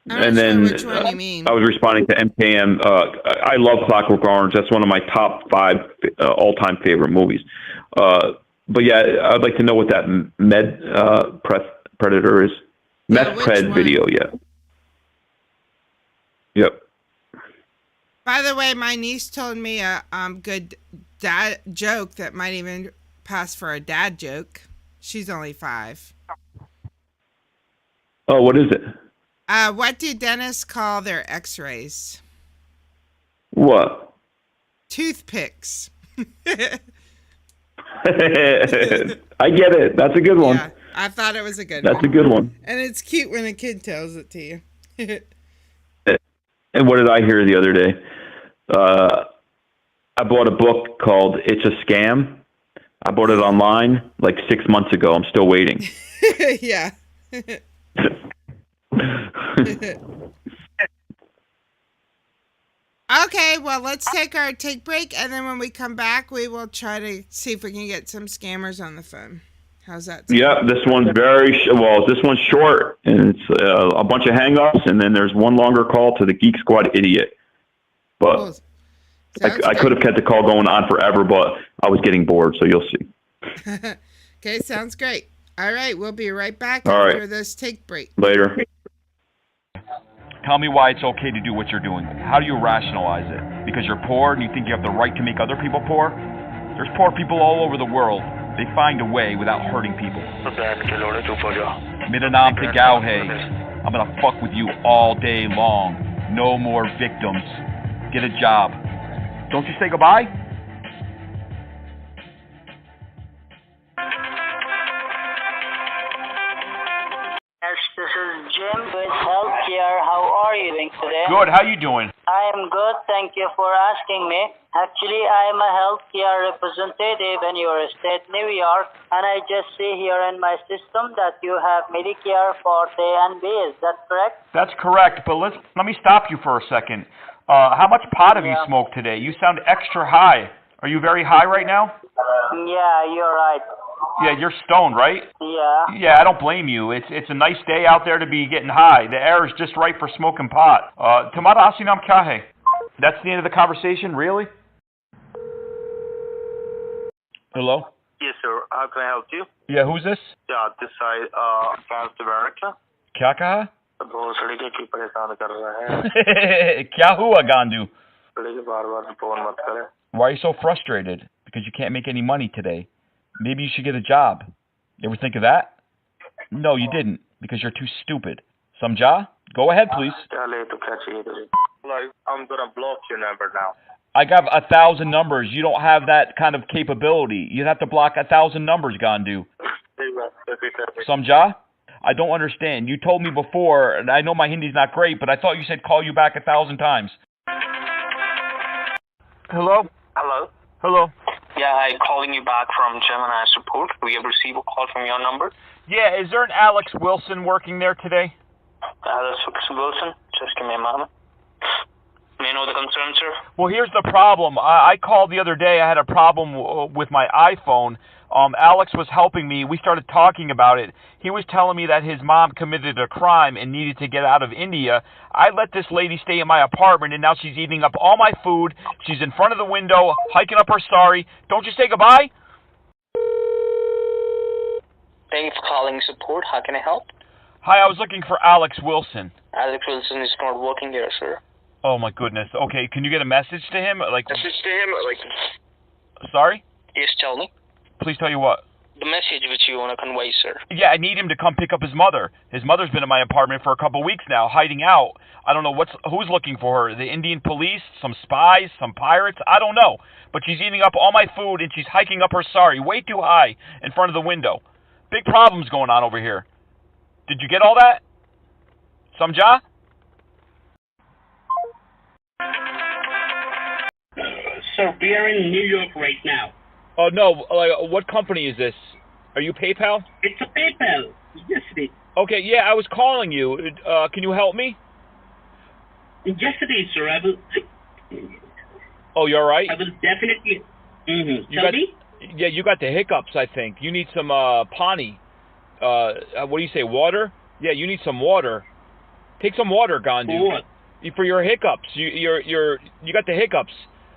S4: I'm not sure which one you mean.
S5: I was responding to MKM. I love Clockwork Orange. That's one of my top 5 all-time favorite movies. But yeah, I'd like to know what that predator is. Meth pred video, yeah. Yep.
S4: By the way, my niece told me a good dad joke that might even pass for a dad joke. She's only 5.
S5: Oh, what is it?
S4: What do dentists call their x-rays?
S5: What?
S4: Toothpicks.
S5: I get it. That's a good one.
S4: Yeah, I thought it was a good one.
S5: That's a good one.
S4: And it's cute when a kid tells it to you.
S5: And what did I hear the other day? I bought a book called It's a Scam. I bought it online like 6 months ago. I'm still waiting.
S4: Yeah. Okay, well, let's take our break, and then when we come back, we will try to see if we can get some scammers on the phone. How's that sound?
S5: Yeah, this one's this one's short, and it's a bunch of hang-ups, and then there's one longer call to the Geek Squad idiot. But
S4: Cool.
S5: I could have kept the call going on forever, but I was getting bored, so you'll see.
S4: Okay, sounds great. All right, we'll be right back
S5: All
S4: after
S5: right.
S4: this take break.
S5: Later.
S6: Tell me why it's okay to do what you're doing. How do you rationalize it? Because you're poor and you think you have the right to make other people poor? There's poor people all over the world. They find a way without hurting people. मेरा नाम TAGOW है. I'm gonna fuck with you all day long. No more victims. Get a job. Don't you say goodbye?
S7: Yes, this is Jim with Healthcare. How are you doing today?
S6: Good. How you doing?
S7: I am good. Thank you for asking me. Actually, I am a healthcare representative in your state, New York, and I just see here in my system that you have Medicare Part A and B. Is that correct?
S6: That's correct, but let me stop you for a second. How much pot have you smoked today? You sound extra high. Are you very high right now?
S7: Yeah, you're right.
S6: Yeah, you're stoned, right?
S7: Yeah.
S6: Yeah, I don't blame you. It's a nice day out there to be getting high. The air is just right for smoking pot. Tumhara aasi naam kya hai? That's the end of the conversation, really? Hello?
S1: Yes, sir. How can I help you?
S6: Yeah, who's this?
S1: Yeah, this side, South America.
S6: Kya kaha?
S1: बहुत लड़के की परेशान कर रहा है
S6: Kya hua, Gandu?
S1: लड़के बार-बार phone मत करे
S6: Why are you so frustrated? Because you can't make any money today. Maybe you should get a job. You ever think of that? No, you didn't, because you're too stupid. Samjha? Go ahead, please.
S1: क्या ले तो क्या चाहिए तुझे Like, I'm gonna block your number now.
S6: I got 1,000 numbers. You don't have that kind of capability. You'd have to block 1,000 numbers, Gandu. Samjha? I don't understand. You told me before, and I know my Hindi's not great, but I thought you said call you back 1,000 times. Hello?
S1: Hello.
S6: Hello?
S1: Yeah, hi. Calling you back from Gemini support. We have received a call from your number.
S6: Yeah, is there an Alex Wilson working there today?
S1: Alex Wilson. Just give me a moment. May I know the concern, sir?
S6: Well, here's the problem. I called the other day. I had a problem with my iPhone. Alex was helping me. We started talking about it. He was telling me that his mom committed a crime and needed to get out of India. I let this lady stay in my apartment, and now she's eating up all my food. She's in front of the window, hiking up her sorry. Don't you say goodbye?
S1: Thank you for calling support. How can I help?
S6: Hi, I was looking for Alex Wilson.
S1: Alex Wilson is not working there, sir.
S6: Oh, my goodness. Okay, can you get a message to him?
S1: Message to him?
S6: Sorry?
S1: Yes, tell me.
S6: Please tell you what?
S1: The message which you want to convey, sir.
S6: Yeah, I need him to come pick up his mother. His mother's been in my apartment for a couple weeks now, hiding out. I don't know who's looking for her. The Indian police, some spies, some pirates, I don't know. But she's eating up all my food and she's hiking up her sari way too high in front of the window. Big problems going on over here. Did you get all that? Samjha?
S8: Sir, we are in New York right now.
S6: Oh, no. What company is this? Are you PayPal?
S8: It's a PayPal. Yes, it is.
S6: Okay, yeah, I was calling you. Can you help me?
S8: Yes, it is, sir. I will.
S6: Oh, you're all right?
S8: I will definitely.
S6: Tell me? Yeah, you got the hiccups, I think. You need some pani. What do you say, water? Yeah, you need some water. Take some water, Gandu.
S8: For what?
S6: For your hiccups. You got the hiccups.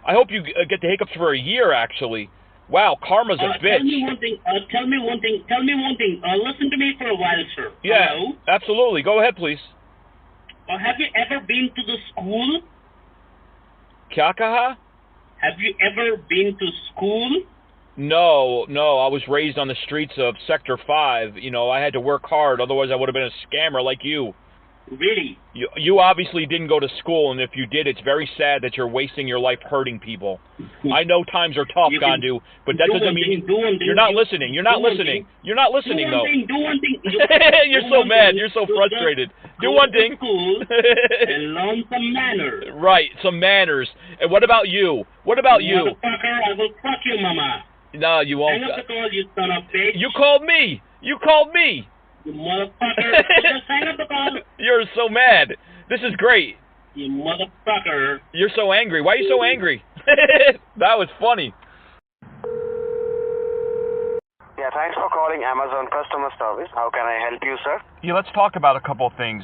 S6: I hope you get the hiccups for a year, actually. Wow, karma's a bitch.
S8: Tell me one thing. Listen to me for a while, sir.
S6: Yeah,
S8: Hello?
S6: absolutely. Go ahead, please.
S8: Have you ever been to the school?
S6: Kya kaha?
S8: Have you ever been to school?
S6: No. I was raised on the streets of Sector 5. You know, I had to work hard. Otherwise, I would have been a scammer like you.
S8: Really?
S6: You obviously didn't go to school, and if you did, it's very sad that you're wasting your life hurting people. I know times are tough, Gandu, but that doesn't mean you're not listening. You're not listening. You're not listening, though.
S8: Do one thing.
S6: You're so mad. You're so frustrated. Do one thing.
S8: And learn some manners.
S6: Right, some manners. And what about you? What about you?
S8: Motherfucker, I will fuck you, mama.
S6: No, you won't.
S8: Hang up the call, you son of a bitch.
S6: You called me. You called me.
S8: You motherfucker. Just hang up the call.
S6: You're so mad. This is great.
S8: You motherfucker.
S6: You're so angry. Why are you so angry? That was funny.
S9: Yeah, thanks for calling Amazon customer service. How can I help you, sir?
S6: Yeah, let's talk about a couple of things.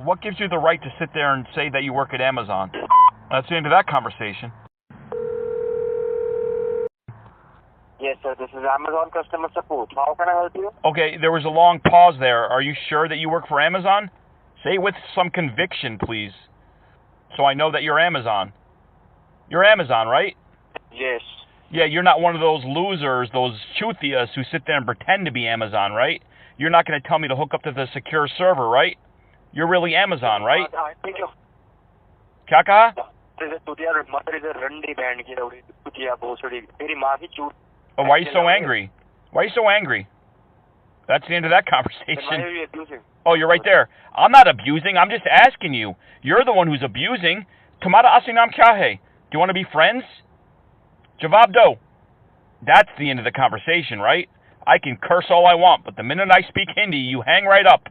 S6: What gives you the right to sit there and say that you work at Amazon? That's the end of that conversation.
S9: Yes, sir. This is Amazon customer support. How can I help you?
S6: Okay, there was a long pause there. Are you sure that you work for Amazon? Say it with some conviction, please. So I know that you're Amazon. You're Amazon, right?
S9: Yes.
S6: Yeah, you're not one of those losers, those chuthias who sit there and pretend to be Amazon, right? You're not going to tell me to hook up to the secure server, right? You're really Amazon, right?
S9: I think you're...
S6: Kya kaha? Oh, why are you so angry? Why are you so angry? That's the end of that conversation.
S9: Why are you abusing?
S6: Oh, you're right there. I'm not abusing. I'm just asking you. You're the one who's abusing. Tumhara aasi naam kya hai? Do you want to be friends? Jawab do. That's the end of the conversation, right? I can curse all I want, but the minute I speak Hindi, you hang right up.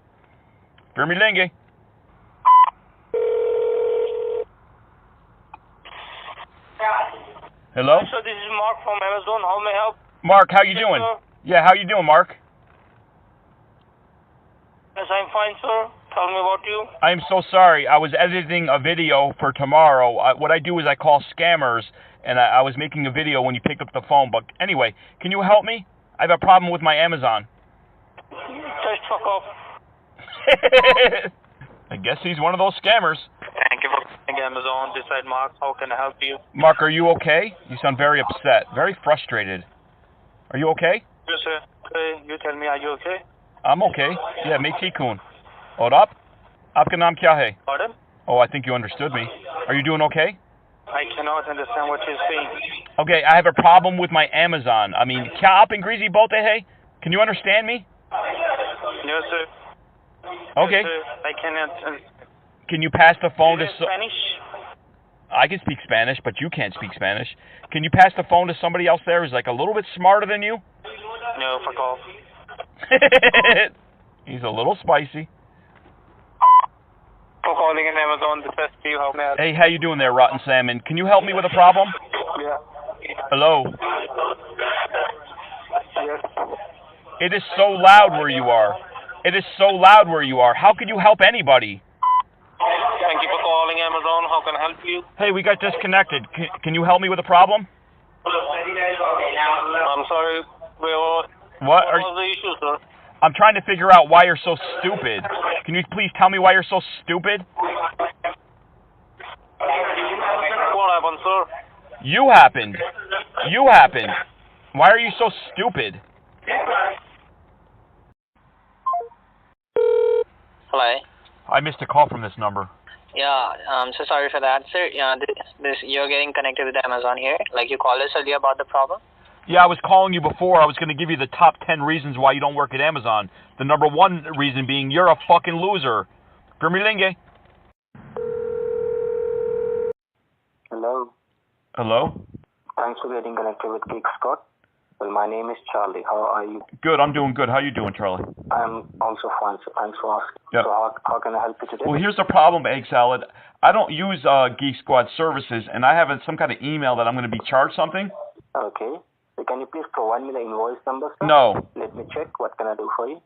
S6: Fir milenge. Hello?
S9: Sir, this is Mark from Amazon. How may I help?
S6: Mark, how you
S9: Yes,
S6: doing?
S9: sir.
S6: Yeah, how you doing, Mark?
S9: Yes, I'm fine, sir. Tell me about you.
S6: I'm so sorry. I was editing a video for tomorrow. What I do is I call scammers, and I was making a video when you picked up the phone. But anyway, can you help me? I have a problem with my Amazon.
S9: Just fuck off.
S6: I guess he's one of those scammers.
S9: Thank you for calling Amazon. This side, Mark. How can I help you?
S6: Mark, are you okay? You sound very upset, very frustrated. Are you okay?
S9: Yes, sir. Okay, you tell me, are you okay?
S6: I'm okay. Yeah, मेथी खून. और आप? आपका नाम क्या है?
S9: Pardon?
S6: Oh, I think you understood me. Are you doing okay?
S9: I cannot understand what you're saying.
S6: Okay, I have a problem with my Amazon. I mean, क्या आप अंग्रेजी बोलते हैं? Can you understand me?
S9: Yes, sir.
S6: Okay.
S9: Yes, sir. I cannot.
S6: Can you pass the phone to
S9: Spanish?
S6: I can speak Spanish, but you can't speak Spanish. Can you pass the phone to somebody else there who's like a little bit smarter than you?
S9: No, fuck off.
S6: He's a little spicy.
S9: For calling in Amazon, this is Steve. How may I help?
S6: Hey, how you doing there, Rotten Salmon? Can you help me with a problem?
S9: Yeah.
S6: Hello?
S9: Yes.
S6: It is so loud where you are. It is so loud where you are. How could you help anybody?
S9: Thank you for calling Amazon. How can I help you?
S6: Hey, we got disconnected. Can you help me with a problem?
S9: I'm sorry. What
S6: What?
S9: was the issue, sir?
S6: I'm trying to figure out why you're so stupid. Can you please tell me why you're so stupid?
S9: What happened, sir?
S6: You happened. You happened. Why are you so stupid?
S10: Hello.
S6: I missed a call from this number.
S10: Yeah, I'm so sorry for that, sir. Yeah, this you're getting connected with Amazon here. Like you called us earlier about the problem.
S6: Yeah, I was calling you before. I was going to give you the top 10 reasons why you don't work at Amazon. The number one reason being you're a fucking loser. Gurmilinge.
S9: Hello.
S6: Hello?
S9: Thanks for getting connected with Geek Scott. Well, my name is Charlie. How are you?
S6: Good, I'm doing good. How you doing, Charlie?
S9: I'm also fine, so thanks for asking.
S6: Yep.
S9: So how can I help you today?
S6: Well, here's the problem, Egg Salad. I don't use Geek Squad services, and I have some kind of email that I'm going to be charged something.
S9: Okay. So can you please provide me the invoice number, sir?
S6: No.
S9: Let me check. What can I do for you?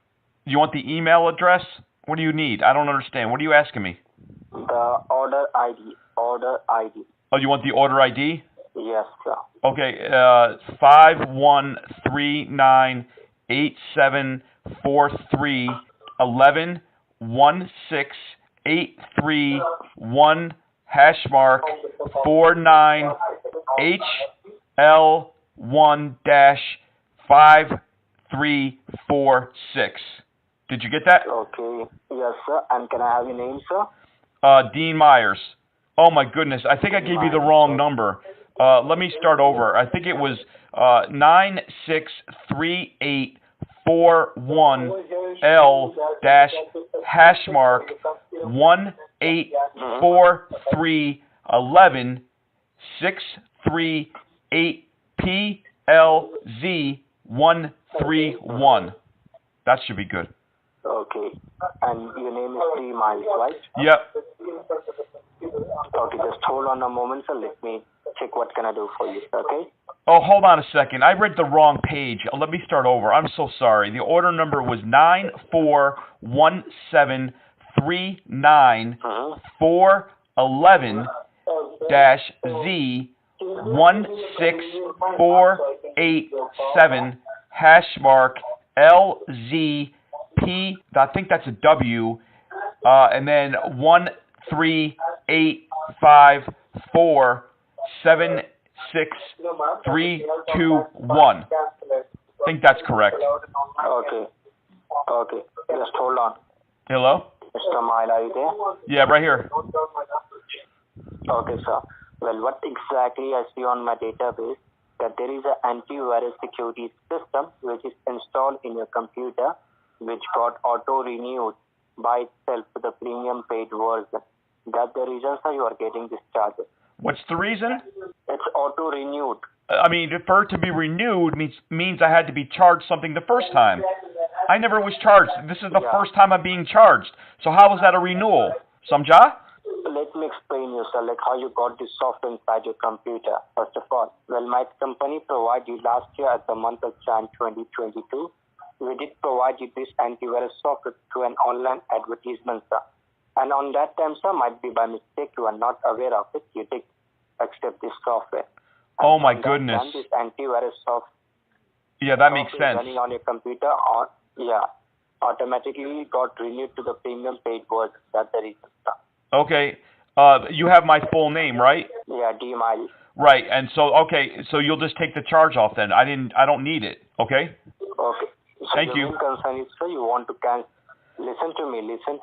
S6: You want the email address? What do you need? I don't understand. What are you asking me?
S9: The order ID. Order ID.
S6: Oh, you want the order ID?
S9: Yes, sir.
S6: Okay, 51398743111683 hash mark 49H1-5346. Did you get that?
S9: Okay. Yes, sir. And can I have your name, sir?
S6: Dean Myers. Oh my goodness, I think I gave you the wrong number. Let me start over. I think it was 963841L-hash mark 1843116338PLZ131. That should be good.
S9: Okay. And your name is D. Miles, right?
S6: Yep.
S9: Okay, just hold on a moment, sir. Let me check what can I do for you, okay?
S6: Oh, hold on a second. I read the wrong page. Let me start over. I'm so sorry. The order number was 94173-Z16487 hash mark LZP. I think that's a W. And then 13854763321. I think that's correct.
S9: Okay. Okay. Just hold on.
S6: Hello?
S9: Mr. Mile, are you there?
S6: Yeah, right here.
S9: Okay, sir. Well, what exactly I see on my database that there is an antivirus security system which is installed in your computer which got auto-renewed by itself to the premium paid version. That's the reason, sir, you are getting this charge.
S6: What's the reason?
S9: It's auto-renewed.
S6: I mean, for it to be renewed means I had to be charged something the first time. I never was charged. This is the first time I'm being charged. So how is that a renewal? Samjha?
S9: let me explain you, sir, like how you got this software inside your computer. First of all, well, my company provided you last year at the month of Jan 2022. We did provide you this antivirus software through an online advertisement, sir. And on that time, sir, might be by mistake, you are not aware of it. You did accept this software. And
S6: Oh my goodness.
S9: time, this antivirus software.
S6: Yeah, that makes sense.
S9: Running on your computer, automatically got renewed to the premium paid version. That's the reason, sir.
S6: Okay. You have my full name, right?
S9: Yeah, D-Mile.
S6: Right. And so, okay, so you'll just take the charge off then. I don't need it. Okay?
S9: Okay. So
S6: Thank
S9: your
S6: you.
S9: main concern is, sir, you want to cancel. Listen to me, Mr.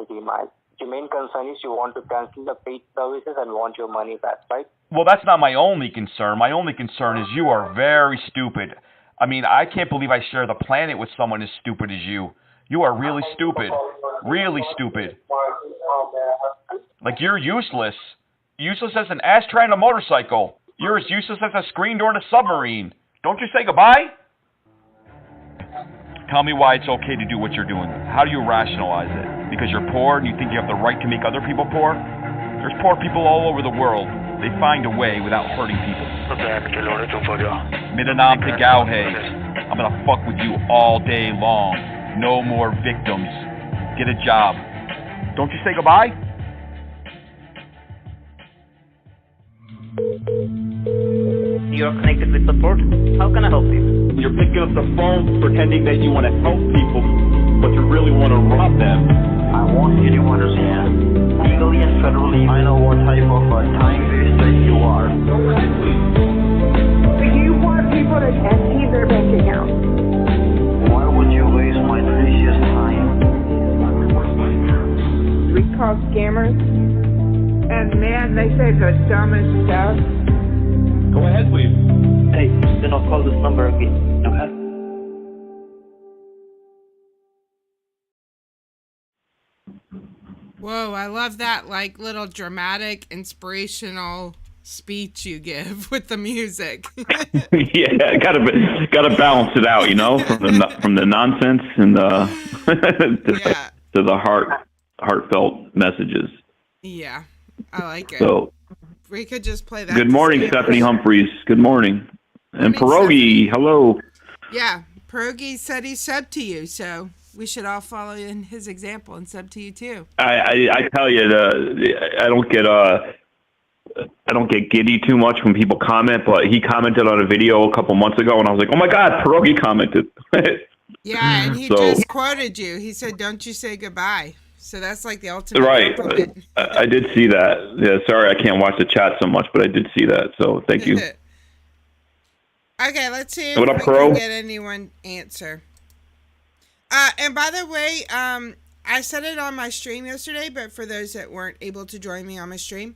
S9: D-Mile. Your main concern is you want to cancel the paid services and want your money back, right?
S6: Well, that's not my only concern. My only concern is you are very stupid. I mean, I can't believe I share the planet with someone as stupid as you. You are really stupid. Really stupid. Like, you're useless. Useless as an ashtray on a motorcycle. You're as useless as a screen door in a submarine. Don't you say goodbye? Tell me why it's okay to do what you're doing. How do you rationalize it? Because you're poor and you think you have the right to make other people poor? There's poor people all over the world. They find a way without hurting people. Mera naam TAGOW hai. I'm gonna fuck with you all day long. No more victims. Get a job. Don't you say goodbye?
S8: You're connected with support. How can I help you?
S2: You're picking up the phone pretending that you want to help people, but you really want to rob them.
S1: I want you to understand, legally and federally, I know what type of a time waster you are.
S3: Do you want people to empty their bank account?
S1: Why would you waste my precious time?
S3: We call scammers. And man, they say the dumbest stuff.
S2: Go ahead, please.
S1: Hey, do not call this number again, okay?
S4: Whoa, I love that, like, little dramatic, inspirational speech you give with the music.
S5: Yeah, gotta balance it out, you know, from the nonsense and to the heartfelt messages.
S4: Yeah, I like it.
S5: So
S4: we could just play that.
S5: good morning, Stephanie Humphreys. Good morning. And
S4: Morning,
S5: Pierogi, hello.
S4: Yeah, Pierogi said he subbed to you, so we should all follow in his example and sub to you too.
S5: I tell you, I don't get giddy too much when people comment, but he commented on a video a couple months ago, and I was like, oh my God, Pierogi commented.
S4: Yeah, and he just quoted you. He said, "Don't you say goodbye." So that's like the ultimate.
S5: Right. I did see that. Yeah, sorry, I can't watch the chat so much, but I did see that. So thank you.
S4: Okay, let's see if
S5: What up,
S4: we
S5: Pro?
S4: can get anyone answer. And by the way, I said it on my stream yesterday, but for those that weren't able to join me on my stream,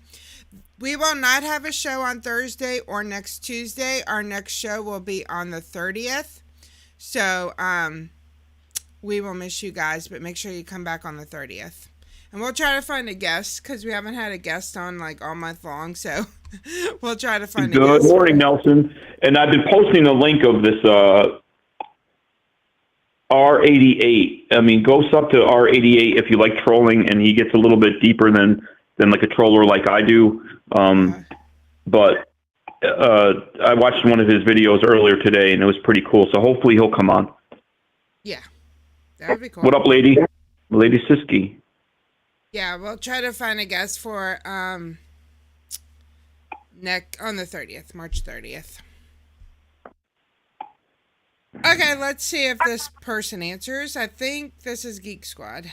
S4: we will not have a show on Thursday or next Tuesday. Our next show will be on the 30th. So, we will miss you guys, but make sure you come back on the 30th. And we'll try to find a guest, because we haven't had a guest on like all month long, so we'll try to find a guest.
S5: Good morning, Nelson. And I've been posting the link of this R88. I mean, go up to R88 if you like trolling, and he gets a little bit deeper than like a troller like I do. But I watched one of his videos earlier today, and it was pretty cool. So hopefully he'll come on.
S4: Yeah, that would be cool.
S5: What up, lady? Lady Siski.
S4: Yeah, we'll try to find a guest for on the 30th, March 30th. Okay, let's see if this person answers. I think this is Geek Squad.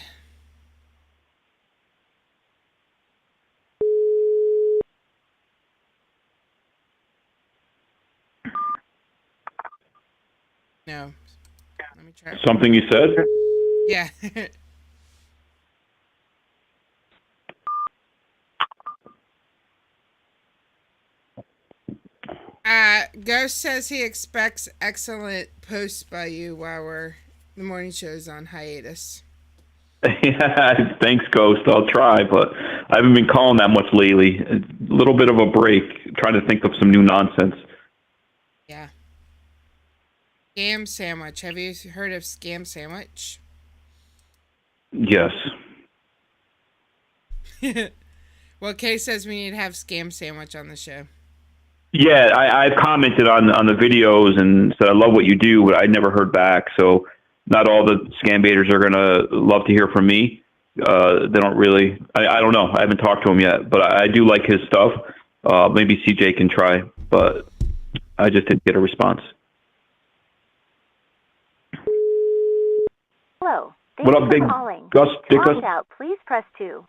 S4: No. Let me try.
S5: Something you said?
S4: Yeah. Ghost says he expects excellent posts by you while the morning show's on hiatus.
S5: Yeah, thanks, Ghost. I'll try, but I haven't been calling that much lately. A little bit of a break, trying to think of some new nonsense.
S4: Yeah. Scam Sandwich. Have you heard of Scam Sandwich?
S5: Yes.
S4: Well, Kay says we need to have Scam Sandwich on the show.
S5: Yeah, I've commented on the videos and said I love what you do, but I never heard back. So not all the scam baiters are gonna love to hear from me. They don't really. I don't know. I haven't talked to him yet, but I do like his stuff. Maybe CJ can try, but I just didn't get a response.
S11: Hello.
S5: What up, Big
S11: calling.
S5: Gus? Big Gus?
S11: Opt out, please press 2.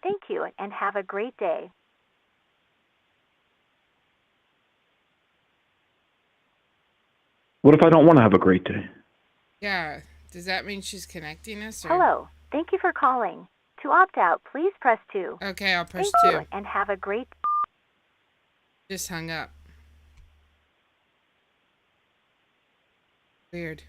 S11: Thank you, and have a great day.
S5: What if I don't want to have a great day?
S4: Yeah. Does that mean she's connecting us? Or?
S11: Hello. Thank you for calling. To opt out, please press 2.
S4: Okay, I'll press
S11: Thank
S4: 2.
S11: you, and have a great...
S4: Just hung up. Weird.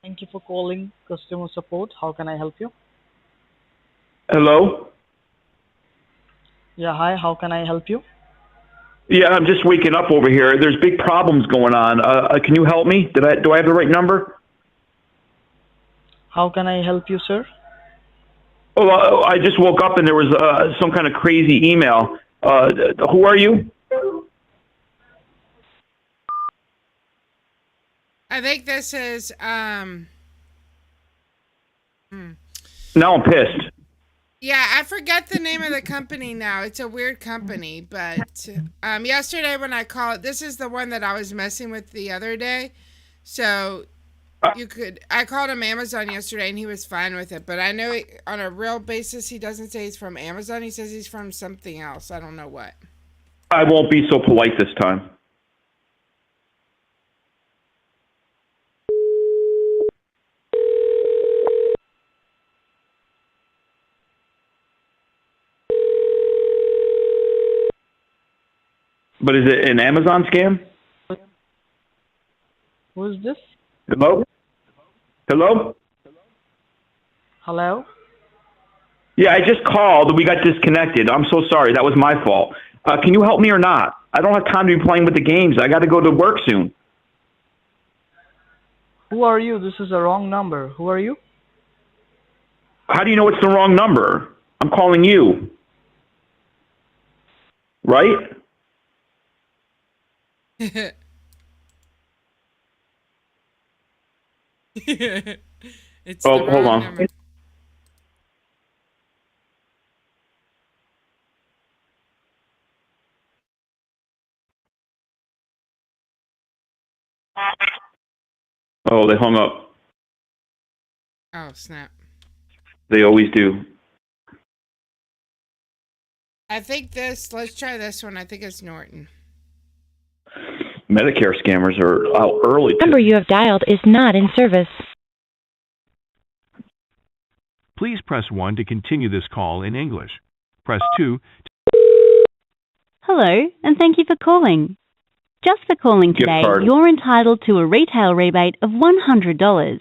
S12: Thank you for calling customer support. How can I help you?
S5: Hello?
S12: Yeah, hi. How can I help you?
S5: Yeah, I'm just waking up over here. There's big problems going on. Can you help me? Do I have the right number?
S12: How can I help you, sir?
S5: Oh, I just woke up and there was some kind of crazy email. Who are you?
S4: I think this is
S5: Now I'm pissed.
S4: Yeah, I forget the name of the company now. It's a weird company, but yesterday when I called, this is the one that I was messing with the other day. So I called him Amazon yesterday and he was fine with it, but I know on a real basis he doesn't say he's from Amazon. He says he's from something else. I don't know what.
S5: I won't be so polite this time. But is it an Amazon scam?
S12: Who is this?
S5: Hello? Hello?
S12: Hello?
S5: Yeah, I just called. We got disconnected. I'm so sorry. That was my fault. Can you help me or not? I don't have time to be playing with the games. I got to go to work soon.
S12: Who are you? This is the wrong number. Who are you?
S5: How do you know it's the wrong number? I'm calling you. Right?
S4: It's
S5: hold on.
S4: Number.
S5: Oh, they hung up.
S4: Oh, snap.
S5: They always do.
S4: I think let's try this one. I think it's Norton.
S5: Medicare scammers are out early.
S13: The number you have dialed is not in service.
S14: Please press 1 to continue this call in English. Press 2.
S13: Hello, and thank you for calling. Just for calling today, you're entitled to a retail rebate of $100.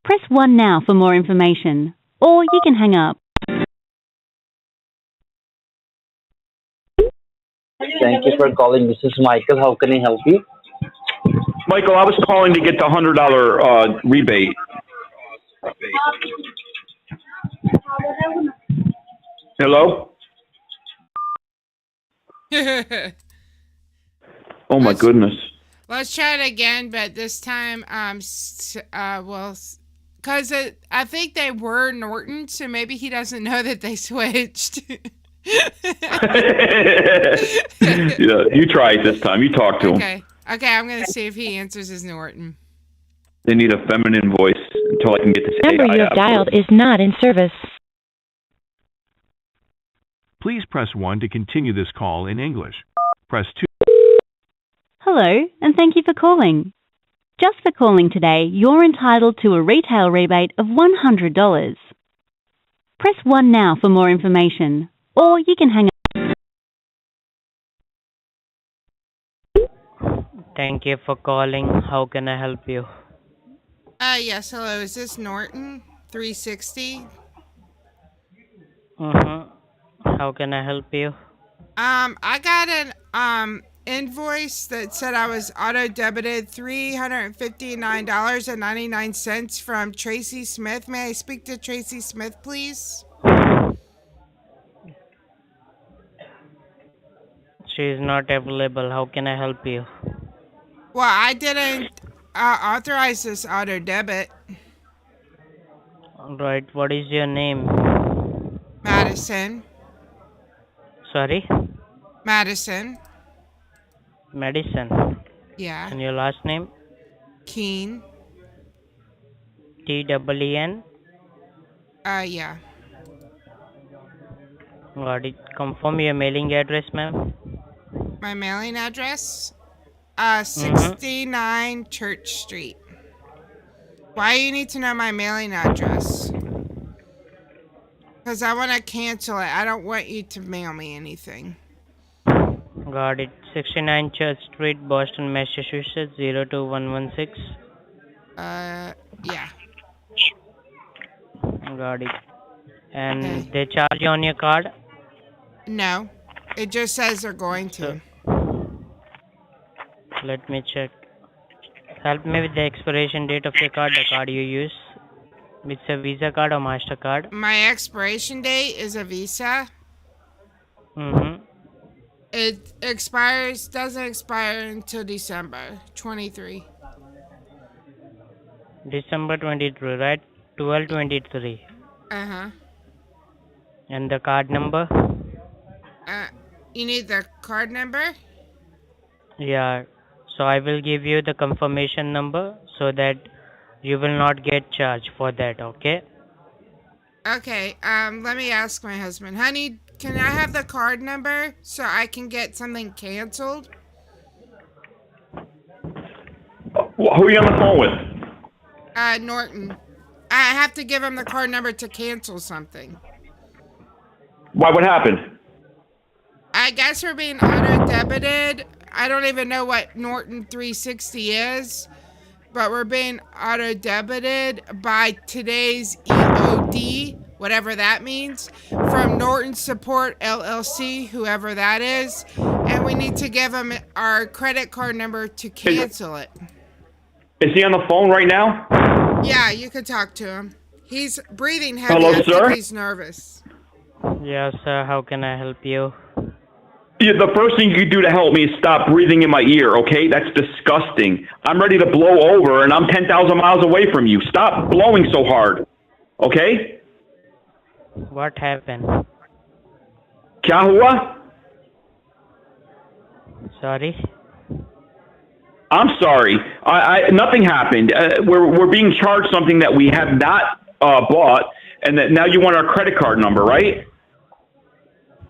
S13: Press 1 now for more information, or you can hang up.
S15: Thank you for calling. This is Michael. How can I help you?
S5: Michael, I was calling to get the $100 rebate. Hello? Oh my goodness.
S4: Let's try it again, but this time, because I think they were Norton, so maybe he doesn't know that they switched.
S5: Yeah, you try it this time. You talk to him.
S4: Okay, I'm going to see if he answers as Norton.
S5: They need a feminine voice until I can get this
S13: The number you have dialed is not in service.
S14: Please press 1 to continue this call in English. Press 2.
S13: Hello, and thank you for calling. Just for calling today, you're entitled to a retail rebate of $100. Press 1 now for more information, or you can hang up.
S16: Thank you for calling. How can I help you?
S4: Yes, hello. Is this Norton 360?
S16: How can I help you?
S4: I got an invoice that said I was auto debited $359.99 from Tracy Smith. May I speak to Tracy Smith, please?
S16: She is not available. How can I help you?
S4: Well, I didn't authorize this auto debit.
S16: Right. What is your name?
S4: Madison.
S16: Sorry?
S4: Madison.
S16: Madison.
S4: Yeah.
S16: And your last name?
S4: Keen.
S16: T-E-E-N?
S4: Yeah.
S16: Got it. Confirm your mailing address, ma'am.
S4: My mailing address? 69 Church Street. Why do you need to know my mailing address? Because I want to cancel it. I don't want you to mail me anything.
S16: Got it. 69 Church Street, Boston, Massachusetts, 02116.
S4: Yeah.
S16: Got it. And they charge you on your card?
S4: No. It just says they're going to.
S16: Let me check. Help me with the expiration date of your card, the card you use. It's a Visa card or MasterCard?
S4: My expiration date is a Visa. It doesn't expire until December 23.
S16: December 23, right? 12/23. And the card number?
S4: You need the card number?
S16: Yeah. So I will give you the confirmation number so that you will not get charged for that, okay?
S4: Okay, let me ask my husband. Honey, can I have the card number so I can get something canceled?
S5: Who are you on the phone with?
S4: Norton. I have to give him the card number to cancel something.
S5: Why? What happened?
S4: I guess we're being auto-debited. I don't even know what Norton 360 is, but we're being auto-debited by today's EOD, whatever that means, from Norton Support LLC, whoever that is, and we need to give him our credit card number to cancel it.
S5: Is he on the phone right now?
S4: Yeah, you could talk to him. He's breathing heavy.
S5: Hello,
S4: I think
S5: sir?
S4: he's nervous.
S16: Yes, sir. How can I help you?
S5: Yeah, the first thing you could do to help me is stop breathing in my ear, okay? That's disgusting. I'm ready to blow over, and I'm 10,000 miles away from you. Stop blowing so hard, okay?
S16: What happened?
S5: Kya hua?
S16: Sorry?
S5: I'm sorry. Nothing happened. We're being charged something that we have not bought, and that now you want our credit card number, right?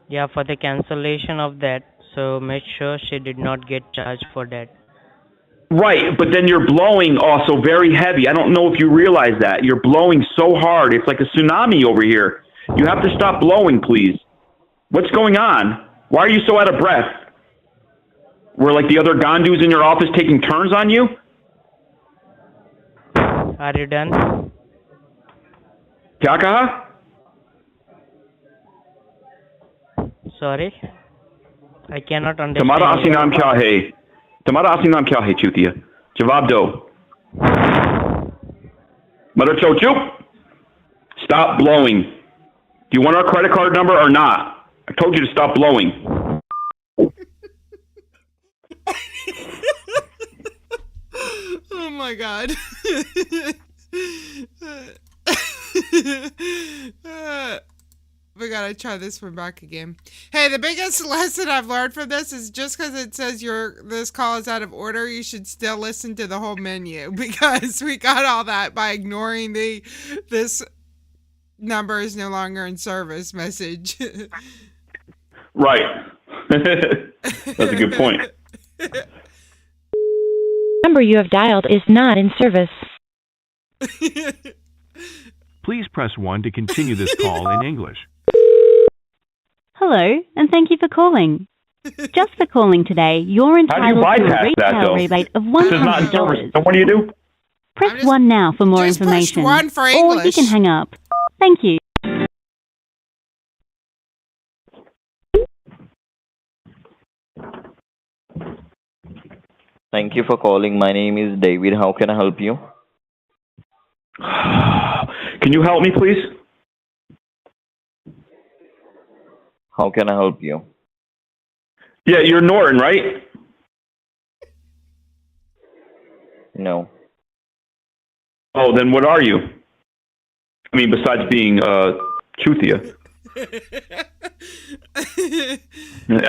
S16: Yeah, for the cancellation of that. So make sure she did not get charged for that.
S5: Right, but then you're blowing also very heavy. I don't know if you realize that. You're blowing so hard. It's like a tsunami over here. You have to stop blowing, please. What's going on? Why are you so out of breath? Were like the other Gandus in your office taking turns on you?
S16: Are you done?
S5: Kya kaha?
S16: Sorry? I cannot understand.
S5: तुम्हारा असली नाम क्या है? तुम्हारा असली नाम क्या है, चूतिया? जवाब दो. Mother Chochu, stop blowing. Do you want our credit card number or not? I told you to stop blowing.
S4: Oh my God. We gotta try this one back again. Hey, the biggest lesson I've learned from this is just because it says this call is out of order, you should still listen to the whole menu, because we got all that by ignoring this number is no longer in service message.
S5: Right. That's a good point.
S13: The number you have dialed is not in service.
S14: Please press 1 to continue this call in English.
S13: Hello, and thank you for calling. Just for calling today, you're entitled to a retail rebate of $100.
S5: So what do you do?
S13: Press 1 now for more
S4: just pushed
S13: information.
S4: 1 for
S13: Or you
S4: English.
S13: can hang up. Thank you.
S17: Thank you for calling. My name is David. How can I help you?
S5: Can you help me, please?
S17: How can I help you?
S5: Yeah, you're Norton, right?
S17: No.
S5: Oh, then what are you? I mean, besides being Chuthia. I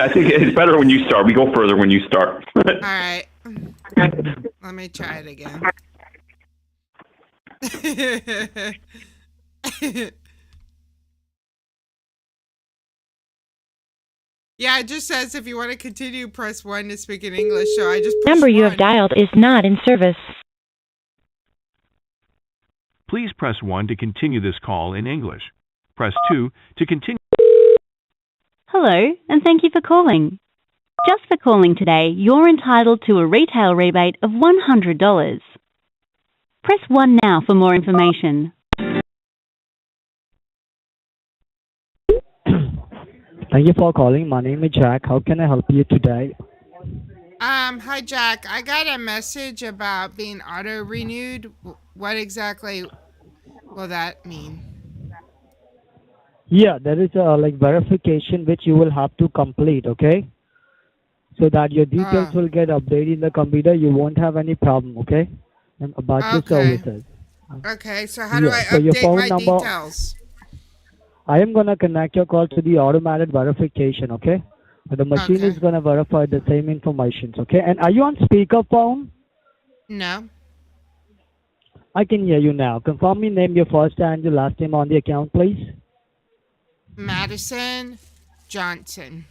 S5: think it's better when you start. We go further when you start.
S4: All right. Let me try it again. Yeah, it just says if you want to continue, press 1 to speak in English. So I just pushed
S18: Number you
S4: 1.
S18: have dialed is not in service.
S14: Please press 1 to continue this call in English. Press 2 to continue.
S13: Hello, and thank you for calling. Just for calling today, you're entitled to a retail rebate of $100. Press 1 now for more information.
S19: Thank you for calling. My name is Jack. How can I help you today?
S4: Hi Jack. I got a message about being auto-renewed. What exactly will that mean?
S19: Yeah, there is a verification which you will have to complete, okay? So that your details will get updated in the computer. You won't have any problem, okay? And about your services.
S4: Okay, so how do I
S19: so your
S4: update
S19: phone
S4: my
S19: number,
S4: details?
S19: I am going to connect your call to the automated verification, okay? And the machine is going to verify the same information, okay? And are you on speakerphone?
S4: No.
S19: I can hear you now. Confirm me name, your first and your last name on the account, please.
S4: Madison Johnson.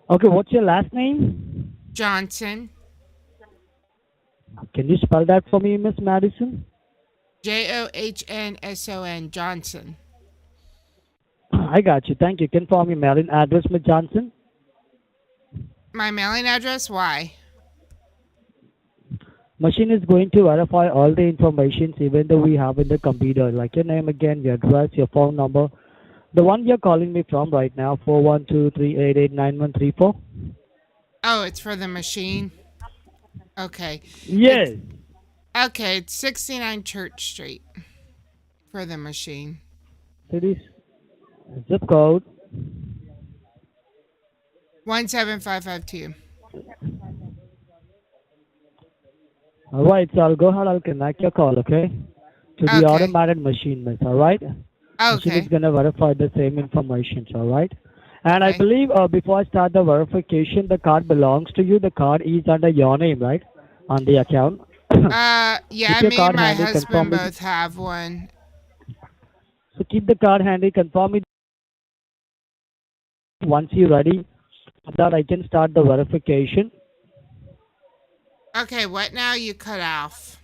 S19: Okay, what's your last name?
S4: Johnson.
S19: Can you spell that for me, Miss Madison?
S4: Johnson. Johnson.
S19: I got you. Thank you. Confirm your mailing address, Miss Johnson.
S4: My mailing address? Why?
S19: Machine is going to verify all the information even though we have in the computer, like your name again, your address, your phone number. The one you're calling me from right now, 412-388-9134.
S4: Oh, it's for the machine? Okay.
S19: Yes.
S4: Okay, it's 69 Church Street for the machine.
S19: Cities, zip code
S4: 17552.
S19: All right, so I'll go ahead. I'll connect your call, okay, to the automated machine, miss. All right. Machine is gonna verify the same information. All right. And I believe before I start the verification, the card belongs to you. The card is under your name, right, on the account.
S4: Yeah, me and my husband both have one.
S19: So keep the card handy. Confirm it once you're ready, so that I can start the verification.
S4: Okay, what now? You cut off.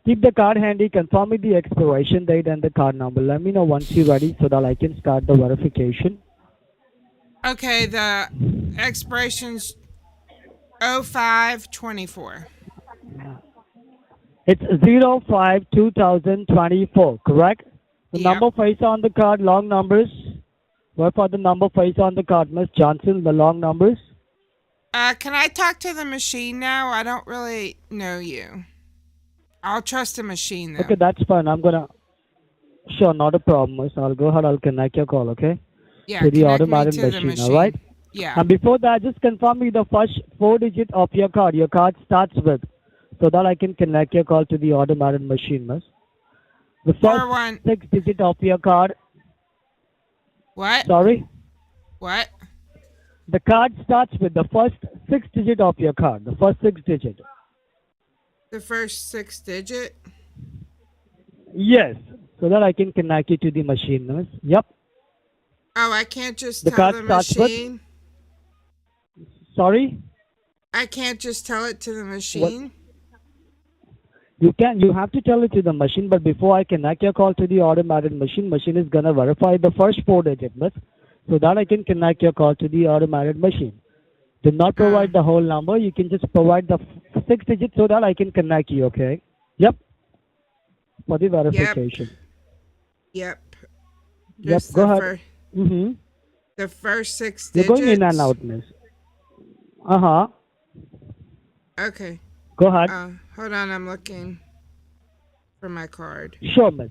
S19: Keep the card handy. Confirm me the expiration date and the card number. Let me know once you're ready, so that I can start the verification.
S4: Okay, the expiration's 05/24.
S19: It's 05/2024, correct? The number face on the card, long numbers. What for the number face on the card, Miss Johnson, the long numbers?
S4: Can I talk to the machine now? I don't really know you. I'll trust the machine, though.
S19: Okay, that's fine. I'm gonna... Sure, not a problem, miss. I'll go ahead. I'll connect your call, okay?
S4: Yeah,
S19: to the
S4: connect
S19: automated
S4: me to
S19: machine,
S4: the machine.
S19: all right?
S4: Yeah.
S19: And before that, just confirm me the first 4 digits of your card. Your card starts with, so that I can connect your call to the automated machine, miss. The first 6 digits of your card.
S4: What?
S19: Sorry?
S4: What?
S19: The card starts with the first 6 digit of your card. The first 6 digit.
S4: The first 6 digit?
S19: Yes. So that I can connect you to the machine, miss. Yep.
S4: Oh, I can't just
S19: The
S4: tell
S19: card
S4: the
S19: starts
S4: machine?
S19: Sorry?
S4: I can't just tell it to the machine?
S19: You can. You have to tell it to the machine, but before I connect your call to the automated machine, machine is going to verify the first 4 digit, miss. So that I can connect your call to the automated machine. Do not provide the whole number. You can just provide the 6 digits so that I can connect you, okay? Yep. For the verification.
S4: Yep.
S19: Yep,
S4: Just
S19: go
S4: the
S19: ahead. Mm-hmm.
S4: The first 6
S19: You're
S4: digits.
S19: going in and out, miss. Uh-huh.
S4: Okay.
S19: Go ahead.
S4: Hold on, I'm looking for my card.
S19: Sure, miss.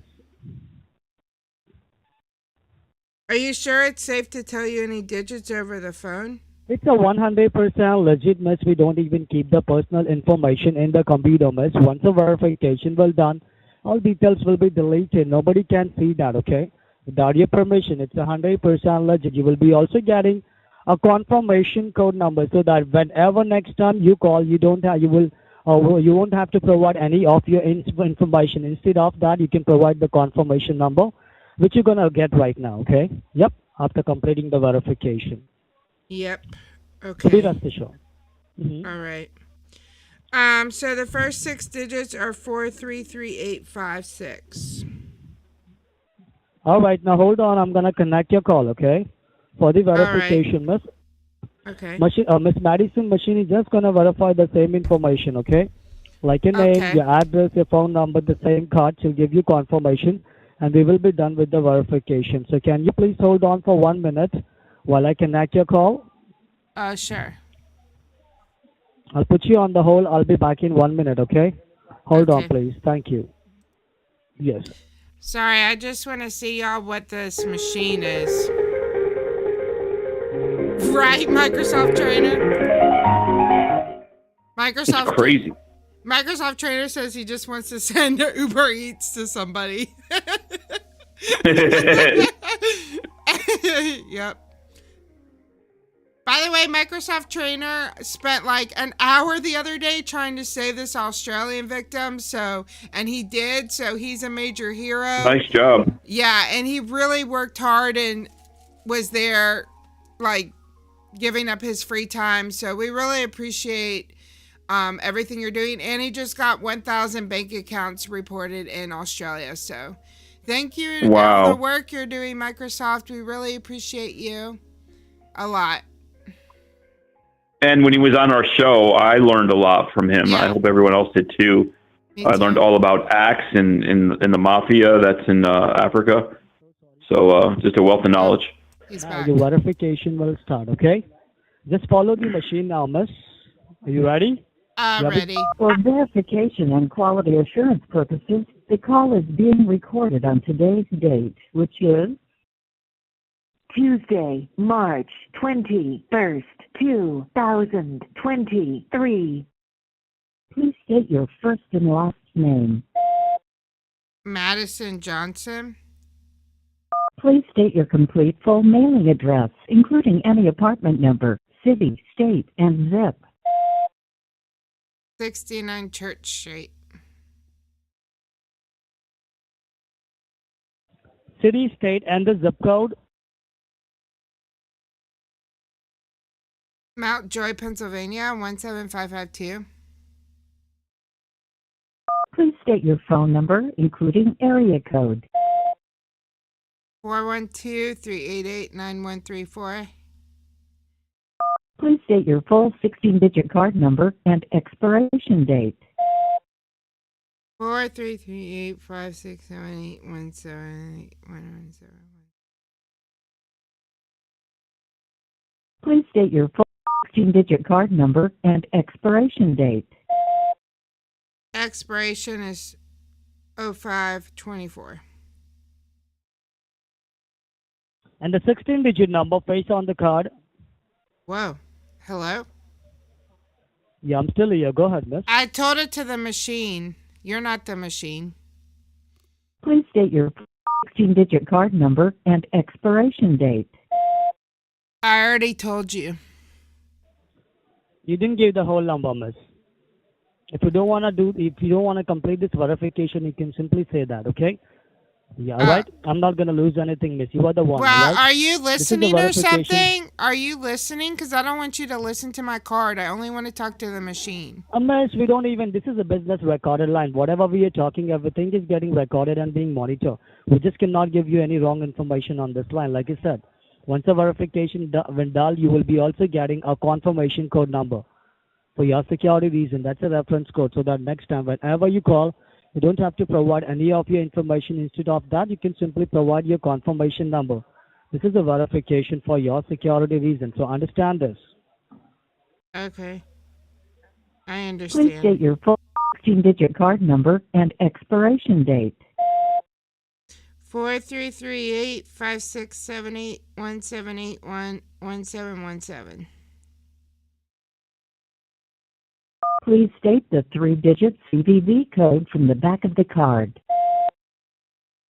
S4: Are you sure it's safe to tell you any digits over the phone?
S19: It's a 100% legit, miss. We don't even keep the personal information in the computer, miss. Once the verification will done, all details will be deleted. Nobody can see that, okay? Without your permission, it's 100% legit. You will be also getting a confirmation code number so that whenever next time you call, you won't have to provide any of your information. Instead of that, you can provide the confirmation number, which you're gonna get right now, okay? Yep, after completing the verification.
S4: Yep.
S19: So
S4: Okay.
S19: be rest assured. Mm-hmm.
S4: All right. So the first 6 digits are 433856.
S19: All right, now hold on. I'm gonna connect your call, okay? For the verification, miss.
S4: Okay.
S19: Miss Madison, machine is just gonna verify the same information, okay? Like your name, your address, your phone number, the same card. She'll give you confirmation, and we will be done with the verification. So can you please hold on for 1 minute while I connect your call?
S4: Sure.
S19: I'll put you on the hold. I'll be back in 1 minute, okay? Hold on, please. Thank you. Yes.
S4: Sorry, I just want to see y'all what this machine is. Right, Microsoft Trainer? Microsoft.
S5: It's crazy.
S4: Microsoft Trainer says he just wants to send Uber Eats to somebody. Yep. By the way, Microsoft Trainer spent like an hour the other day trying to save this Australian victim. And he did. So he's a major hero.
S5: Nice job.
S4: Yeah. And he really worked hard and was there like giving up his free time. So we really appreciate everything you're doing. And he just got 1,000 bank accounts reported in Australia. So thank you for all the work you're doing, Microsoft. We really appreciate you a lot.
S5: And when he was on our show, I learned a lot from him. I hope everyone else did too. I learned all about Axe and the mafia that's in Africa. So just a wealth of knowledge.
S19: Now your verification will start, okay? Just follow the machine now, miss. Are you ready?
S4: Ready.
S20: For verification and quality assurance purposes, the call is being recorded on today's date, which is Tuesday, March 21st, 2023. Please state your first and last name.
S4: Madison Johnson.
S20: Please state your complete full mailing address, including any apartment number, city, state, and zip.
S4: 69 Church Street.
S19: City, state, and the zip code.
S4: Mount Joy, Pennsylvania, 17552.
S20: Please state your phone number, including area code.
S4: 412-388-9134.
S20: Please state your full 16-digit card number and expiration date.
S4: 43385678178178117.
S20: Please state your full 16-digit card number and expiration date.
S4: Expiration is 0524.
S19: And the 16-digit number faced on the card.
S4: Whoa. Hello?
S19: Yeah, I'm still here. Go ahead, miss.
S4: I told it to the machine. You're not the machine.
S20: Please state your 16-digit card number and expiration date.
S4: I already told you.
S19: You didn't give the whole number, miss. If you don't want to complete this verification, you can simply say that, okay? Yeah, all right? I'm not going to lose anything, miss. You are the one,
S4: Well,
S19: right?
S4: are you listening or something? Are you listening? Because I don't want you to listen to my card. I only want to talk to the machine.
S19: Miss, we don't even, this is a business recorded line. Whatever we are talking, everything is getting recorded and being monitored. We just cannot give you any wrong information on this line. Like I said, once the verification when done, you will be also getting a confirmation code number. for your security reason. That's a reference code so that next time whenever you call, you don't have to provide any of your information. Instead of that, you can simply provide your confirmation number. This is a verification for your security reason. So understand this.
S4: Okay. I
S20: Please
S4: understand.
S20: state your full 16-digit card number and expiration date.
S4: 4338-5678-1781-1717.
S20: Please state the 3-digit CVV code from the back of the card.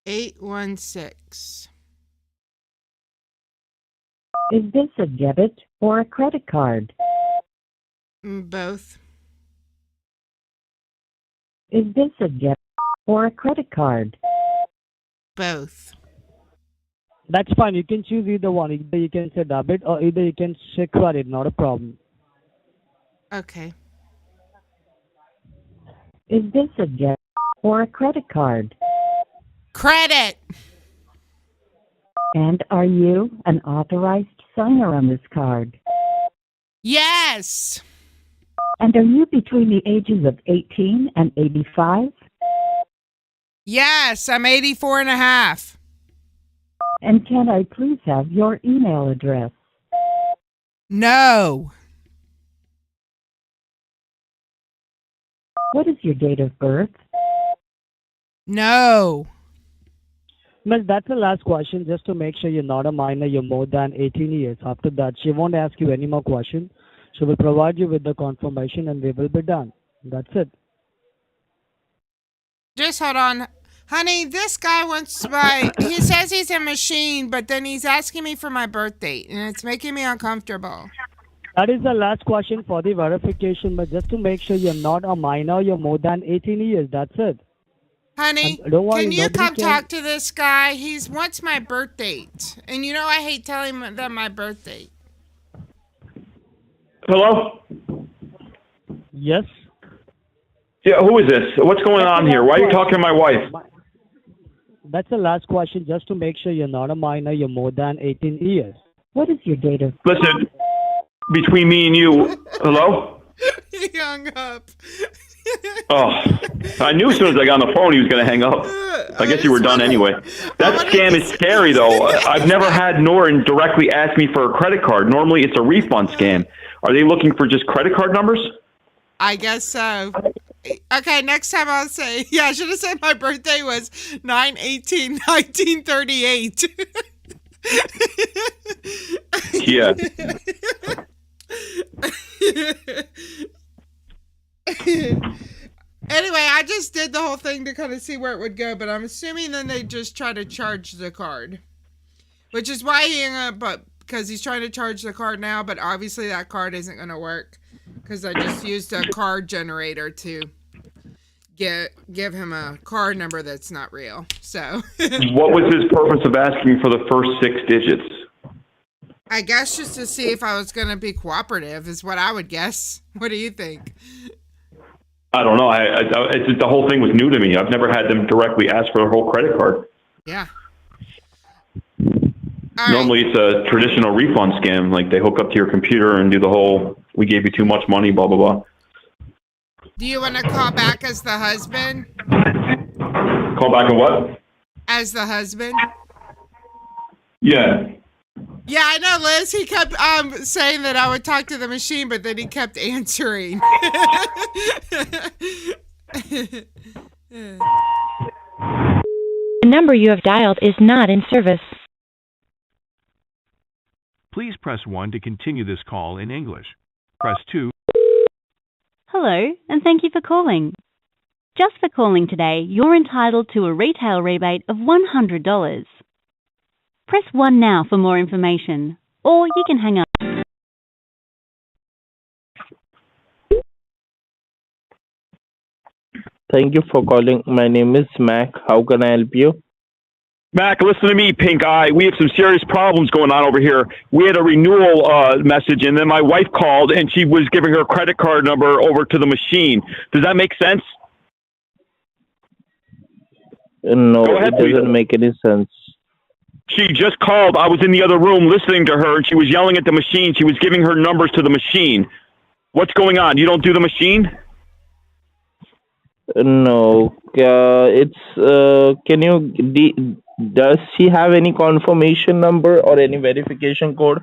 S4: 816.
S20: Is this a debit or a credit card?
S4: Both.
S20: Is this a debit or a credit card?
S4: Both.
S19: That's fine. You can choose either one. Either you can say debit or either you can say credit. Not a problem.
S4: Okay.
S20: Is this a debit or a credit card?
S4: Credit.
S20: And are you an authorized signer on this card?
S4: Yes.
S20: And are you between the ages of 18 and 85?
S4: Yes, I'm 84 and a half.
S20: And can I please have your email address?
S4: No.
S20: What is your date of birth?
S4: No.
S19: Miss, that's the last question, just to make sure you're not a minor, you're more than 18 years. After that, she won't ask you any more questions. She will provide you with the confirmation and we will be done. That's it.
S4: Just hold on. Honey, this guy wants to buy, he says he's a machine, but then he's asking me for my birth date, and it's making me uncomfortable.
S19: That is the last question for the verification, but just to make sure you're not a minor, you're more than 18 years. That's it.
S4: Honey,
S19: don't worry,
S4: can you
S19: nobody
S4: come
S19: can-
S4: talk to this guy? He wants my birth date. And you know I hate telling them my birth date.
S5: Hello?
S19: Yes?
S5: Yeah, who is this? What's going on here? Why are you talking to my wife?
S19: That's the last question, just to make sure you're not a minor, you're more than 18 years.
S20: What is your date of birth?
S5: Listen, between me and you, hello?
S4: He hung up.
S5: Oh, I knew as soon as I got on the phone he was going to hang up. I guess you were done anyway. That scam is scary, though. I've never had Norton directly ask me for a credit card. Normally, it's a refund scam. Are they looking for just credit card numbers?
S4: I guess so. Okay, next time I'll say, yeah, I should have said my birthday was 9/18/1938.
S5: Yeah.
S4: Anyway, I just did the whole thing to kind of see where it would go, but I'm assuming then they just try to charge the card, which is why he hung up, but because he's trying to charge the card now, but obviously that card isn't going to work because I just used a card generator to give him a card number that's not real. So
S5: What was his purpose of asking for the first 6 digits?
S4: I guess just to see if I was going to be cooperative is what I would guess. What do you think?
S5: I don't know. The whole thing was new to me. I've never had them directly ask for a whole credit card.
S4: Yeah.
S5: Normally, it's a traditional refund scam. Like, they hook up to your computer and do the whole, we gave you too much money, blah, blah, blah.
S4: Do you want to call back as the husband?
S5: Call back and what?
S4: As the husband?
S5: Yeah.
S4: Yeah, I know, Liz. He kept saying that I would talk to the machine, but then he kept answering.
S18: The number you have dialed is not in service.
S14: Please press 1 to continue this call in English. Press 2.
S13: Hello, and thank you for calling. Just for calling today, you're entitled to a retail rebate of $100. Press 1 now for more information, or you can hang up.
S21: Thank you for calling. My name is Mac. How can I help you?
S5: Mac, listen to me, pink eye. We have some serious problems going on over here. We had a renewal message, and then my wife called, and she was giving her credit card number over to the machine. Does that make sense?
S21: No,
S5: Go ahead,
S21: it doesn't
S5: please.
S21: make any sense.
S5: She just called. I was in the other room listening to her, and she was yelling at the machine. She was giving her numbers to the machine. What's going on? You don't do the machine?
S21: No. Can you? Does she have any confirmation number or any verification code?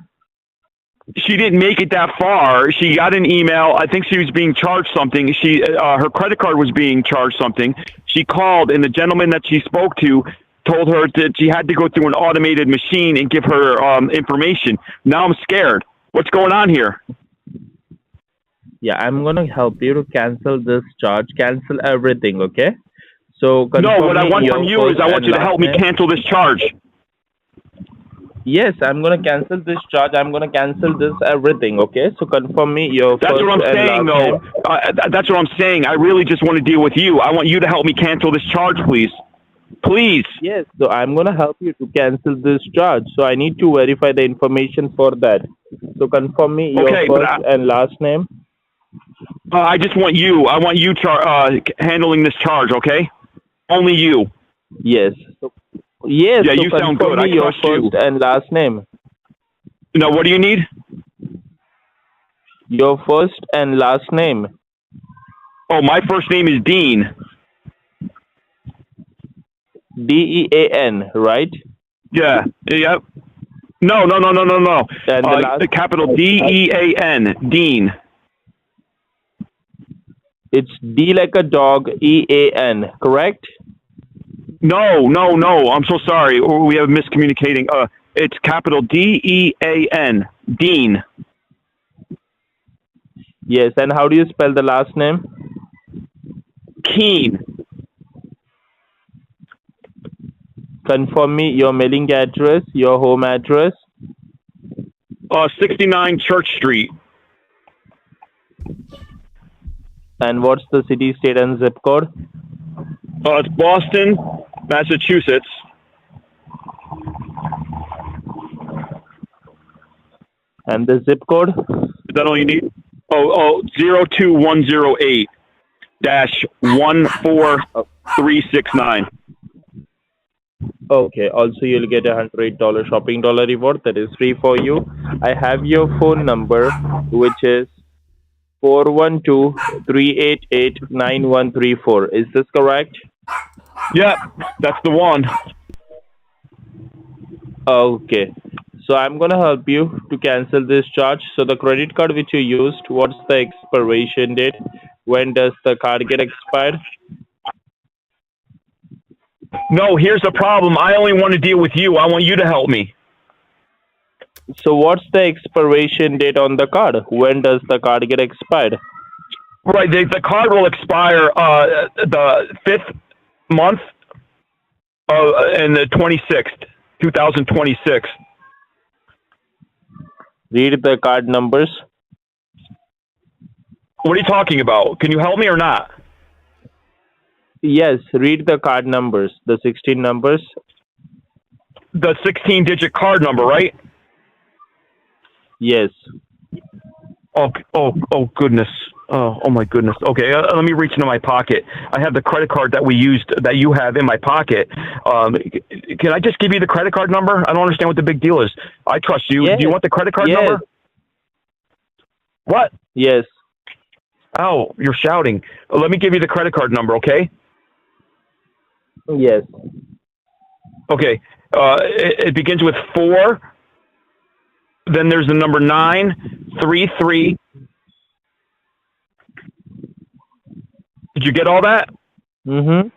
S5: She didn't make it that far. She got an email. I think she was being charged something. Her credit card was being charged something. She called, and the gentleman that she spoke to told her that she had to go through an automated machine and give her information. Now I'm scared. What's going on here?
S21: Yeah, I'm gonna help you to cancel this charge. Cancel everything, okay? So
S5: no, what I want from you is I want you to help me cancel this charge.
S21: Yes, I'm gonna cancel this charge. I'm gonna cancel this everything, okay? So confirm me your
S5: That's
S21: first
S5: what I'm
S21: and
S5: saying,
S21: last
S5: though.
S21: name.
S5: That's what I'm saying. I really just want to deal with you. I want you to help me cancel this charge, please. Please.
S21: Yes, so I'm gonna help you to cancel this charge. So I need to verify the information for that. So confirm me your first and last name.
S5: I just want you. I want you handling this charge, okay? Only you.
S21: Yes. Yes.
S5: Yeah,
S21: so
S5: you sound good. I
S21: your
S5: trust you.
S21: first and last name.
S5: No, what do you need?
S21: Your first and last name.
S5: Oh, my first name is Dean.
S21: DEAN, right?
S5: Yeah. Yep. No.
S21: And the
S5: the capital DEAN. Dean.
S21: It's D like a dog, EAN, correct?
S5: No. I'm so sorry. We have miscommunicating. It's capital DEAN. Dean.
S21: Yes, and how do you spell the last name?
S5: Keen.
S21: Confirm me your mailing address, your home address.
S5: 69 Church Street.
S21: And what's the city, state, and zip code?
S5: It's Boston, Massachusetts.
S21: And the zip code?
S5: Is that all you need? 02108 -14369.
S21: Okay. Also, you'll get a $108 shopping dollar reward that is free for you. I have your phone number, which is 412-388-9134. Is this correct?
S5: Yep, that's the one.
S21: Okay. So I'm going to help you to cancel this charge. So the credit card which you used, what's the expiration date? When does the card get expired?
S5: No, here's the problem. I only want to deal with you. I want you to help me.
S21: So what's the expiration date on the card? When does the card get expired?
S5: Right, the card will expire the 5th month and the 26th, 2026.
S21: Read the card numbers.
S5: What are you talking about? Can you help me or not?
S21: Yes, read the card numbers, the 16 numbers.
S5: The 16-digit card number, right?
S21: Yes.
S5: Oh, goodness. Oh my goodness. Okay, let me reach into my pocket. I have the credit card that we used, that you have in my pocket. Can I just give you the credit card number? I don't understand what the big deal is. I trust you.
S21: Yes.
S5: Do you want the credit card number? What?
S21: Yes.
S5: Oh, you're shouting. Let me give you the credit card number, okay?
S21: Yes.
S5: Okay. It begins with 4. Then there's the number 933. Did you get all that?
S21: Mm-hmm.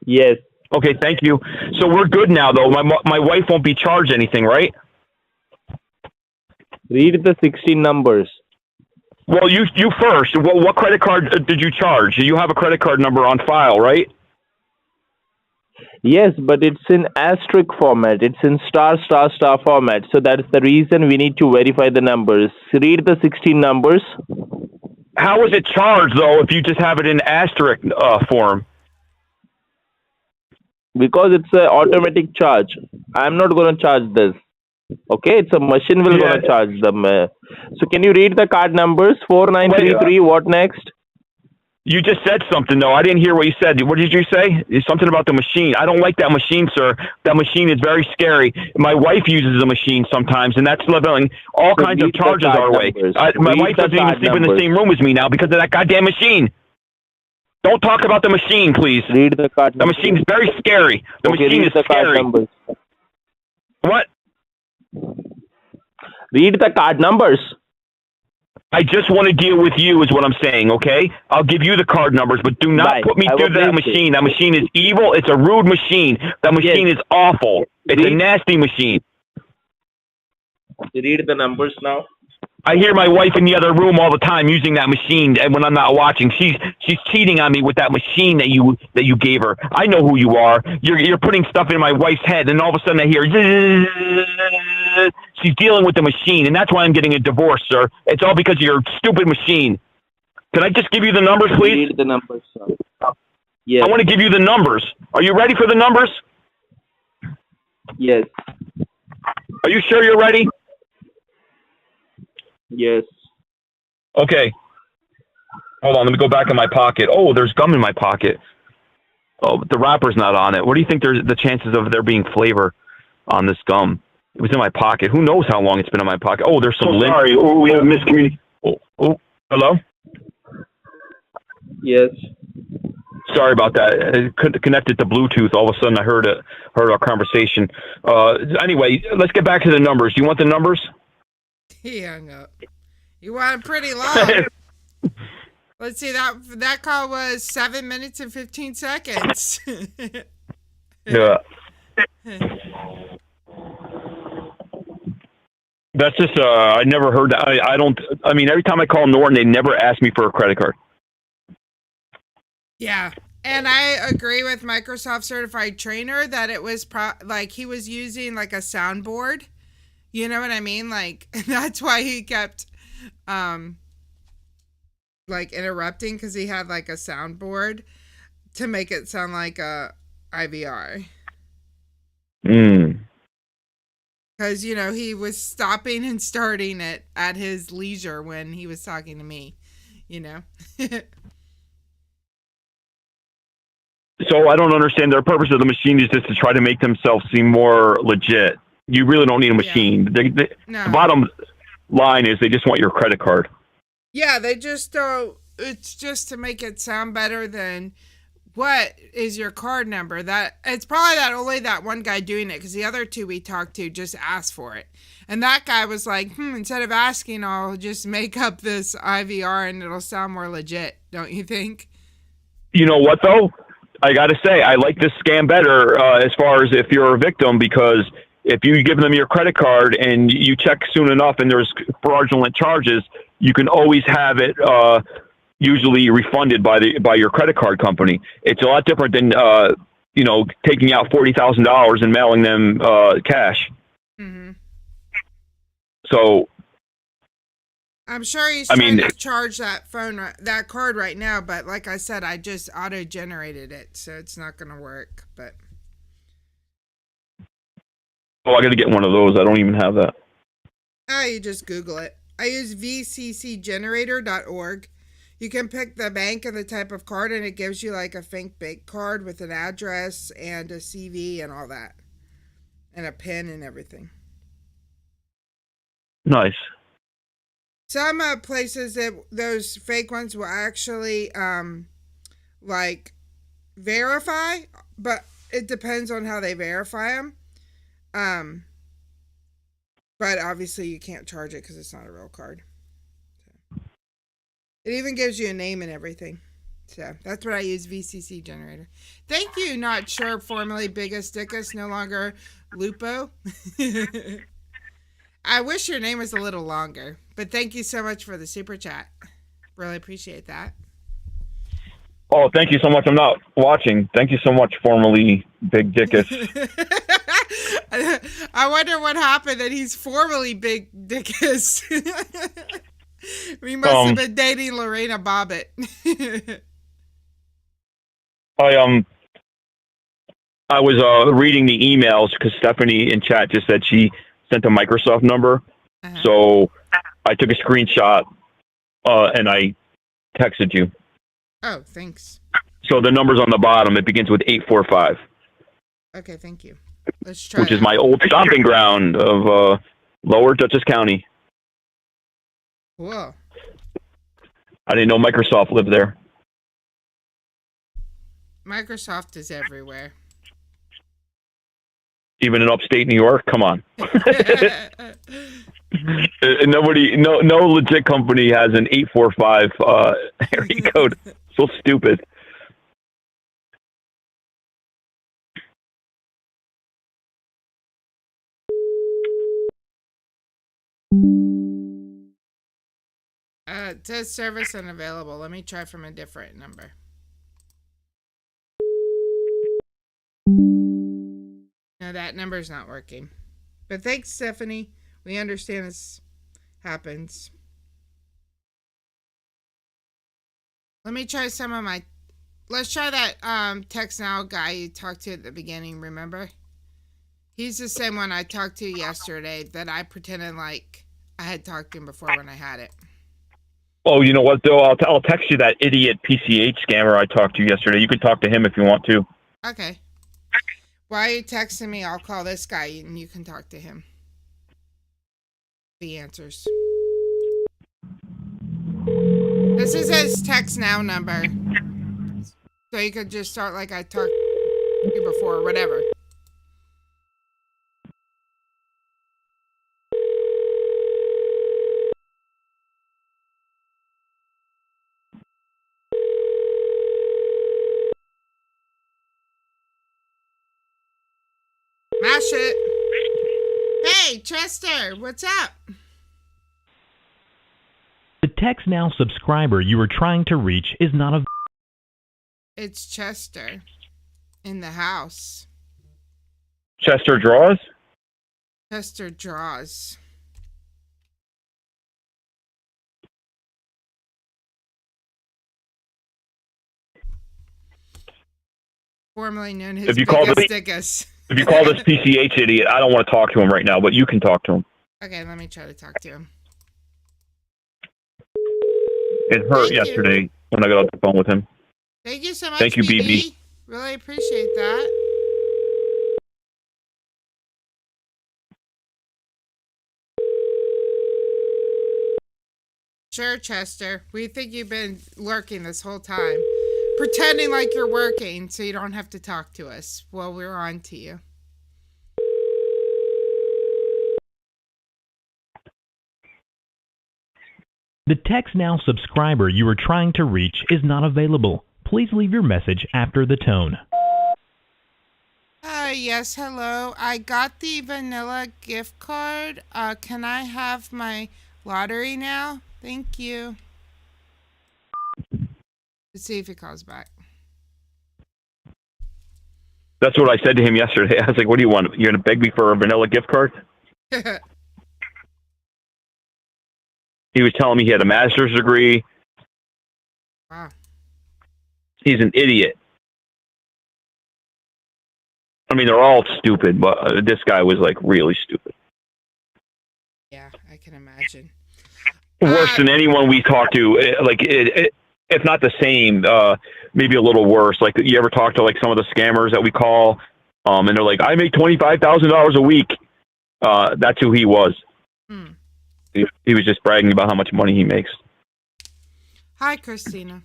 S21: Yes.
S5: Okay, thank you. So we're good now, though. My wife won't be charged anything, right?
S21: Read the 16 numbers.
S5: Well, you first. What credit card did you charge? You have a credit card number on file, right?
S21: Yes, but it's in asterisk format. It's in star format. So that's the reason we need to verify the numbers. Read the 16 numbers.
S5: How is it charged, though, if you just have it in asterisk form?
S21: Because it's an automatic charge. I'm not going to charge this. Okay, it's a machine will going to charge them. So can you read the card numbers? 4933, what next?
S5: You just said something, though. I didn't hear what you said. What did you say? Something about the machine. I don't like that machine, sir. That machine is very scary. My wife uses the machine sometimes, and that's leveling all kinds of charges our way. My wife doesn't even sleep in the same room as me now because of that goddamn machine. Don't talk about the machine, please.
S21: Read the card.
S5: The machine is very scary. The machine is scary. What?
S21: Read the card numbers.
S5: I just want to deal with you is what I'm saying, okay? I'll give you the card numbers, but do not put me through that machine. That machine is evil. It's a rude machine. That machine is awful. It's a nasty machine.
S21: Read the numbers now.
S5: I hear my wife in the other room all the time using that machine, and when I'm not watching, she's cheating on me with that machine that you gave her. I know who you are. You're putting stuff in my wife's head, and all of a sudden I hear she's dealing with the machine, and that's why I'm getting a divorce, sir. It's all because of your stupid machine. Can I just give you the numbers, please?
S21: Read the numbers, sir. Yes.
S5: I want to give you the numbers. Are you ready for the numbers?
S21: Yes.
S5: Are you sure you're ready?
S21: Yes.
S5: Okay. Hold on, let me go back in my pocket. Oh, there's gum in my pocket. Oh, but the wrapper's not on it. What do you think there's the chances of there being flavor on this gum? It was in my pocket. Who knows how long it's been in my pocket? Oh, there's some lint.
S21: Sorry, we have miscommunication.
S5: Oh, hello?
S21: Yes.
S5: Sorry about that. It couldn't connect it to Bluetooth. All of a sudden I heard our conversation. Anyway, let's get back to the numbers. Do you want the numbers?
S4: He hung up. You want it pretty long. Let's see, that call was 7 minutes and 15 seconds.
S5: Yeah. That's just, I never heard that. I mean, every time I call Norton, they never ask me for a credit card.
S4: Yeah. And I agree with Microsoft Certified Trainer that it was like he was using like a soundboard. You know what I mean? Like, that's why he kept, like, interrupting, because he had, like, a soundboard to make it sound like a IVR. Because, you know, he was stopping and starting it at his leisure when he was talking to me, you know?
S5: So I don't understand. Their purpose of the machine is just to try to make themselves seem more legit. You really don't need a machine. Yeah. The bottom line is they just want your credit card.
S4: Yeah, they just don't. It's just to make it sound better than what is your card number. That it's probably only that one guy doing it, because the other two we talked to just asked for it, and that guy was like, instead of asking, I'll just make up this IVR and it'll sound more legit. Don't you think?
S5: You know what though? I got to say, I like this scam better as far as if you're a victim, because if you give them your credit card and you check soon enough and there's fraudulent charges, you can always have it usually refunded by your credit card company. It's a lot different than taking out $40,000 and mailing them cash. Mm-hmm. So
S4: I'm sure he's trying to charge that card right now, but like I said, I just auto-generated it, so it's not going to work. But
S5: I got to get one of those. I don't even have that.
S4: You just Google it. I use vccgenerator.org. You can pick the bank and the type of card, and it gives you like a fake bank card with an address and a CV and all that, and a PIN and everything.
S5: Nice.
S4: Some places that those fake ones will actually like verify, but it depends on how they verify them. But obviously you can't charge it because it's not a real card. So. It even gives you a name and everything. So that's what I use, VCC generator. Thank you, Not Sure, formerly Biggest Dickus, no longer Lupo. I wish your name was a little longer, but thank you so much for the super chat. Really appreciate that.
S5: Oh, thank you so much. I'm not watching. Thank you so much, formerly Big Dickus.
S4: I wonder what happened that he's formerly Big Dickus. We must have been dating Lorena Bobbitt.
S5: I was reading the emails because Stephanie in chat just said she sent a Microsoft number. So I took a screenshot and I texted you.
S4: Oh, thanks.
S5: So the number's on the bottom. It begins with 845.
S4: Okay, thank you. Let's try
S5: Which is
S4: that.
S5: my old stomping ground of Lower Dutchess County.
S4: Cool.
S5: I didn't know Microsoft lived there.
S4: Microsoft is everywhere.
S5: Even in upstate New York? Come on. And no legit company has an 845 area code. So stupid.
S4: It says service unavailable. Let me try from a different number. No, that number's not working. But thanks, Stephanie. We understand this happens. Let me try some of my... Let's try that Text Now guy you talked to at the beginning, remember? He's the same one I talked to yesterday that I pretended like I had talked to him before when I had it.
S5: Oh, you know what, though? I'll text you that idiot PCH scammer I talked to yesterday. You can talk to him if you want to.
S4: Okay. While you're texting me, I'll call this guy and you can talk to him. The answers. This is his Text Now number. So you could just start like I talked to you before, whatever. Mash it. Hey, Chester, what's up?
S7: The Text Now subscriber you are trying to reach is not available.
S4: It's Chester in the house.
S5: Chester Draws?
S4: Chester Draws. Formerly known as Biggest Dickus.
S5: If you call this PCH idiot, I don't want to talk to him right now, but you can talk to him.
S4: Okay, let me try to talk to him.
S5: It hurt yesterday when I got off the phone with him.
S4: Thank you so much,
S5: Thank you, BB.
S4: Really appreciate that. Sure, Chester. We think you've been lurking this whole time. Pretending like you're working so you don't have to talk to us while we're on to you.
S7: The Text Now subscriber you are trying to reach is not available. Please leave your message after the tone.
S4: Yes, hello. I got the vanilla gift card. Can I have my lottery now? Thank you. Let's see if he calls back.
S5: That's what I said to him yesterday. I was like, what do you want? You're going to beg me for a vanilla gift card? He was telling me he had a master's degree.
S4: Wow.
S5: He's an idiot. I mean, they're all stupid, but this guy was like really stupid.
S4: Yeah, I can imagine.
S5: Worse than anyone we talked to. If not the same, maybe a little worse. Like, you ever talk to like some of the scammers that we call, and they're like, I make $25,000 a week. That's who he was. He was just bragging about how much money he makes.
S4: Hi, Christina.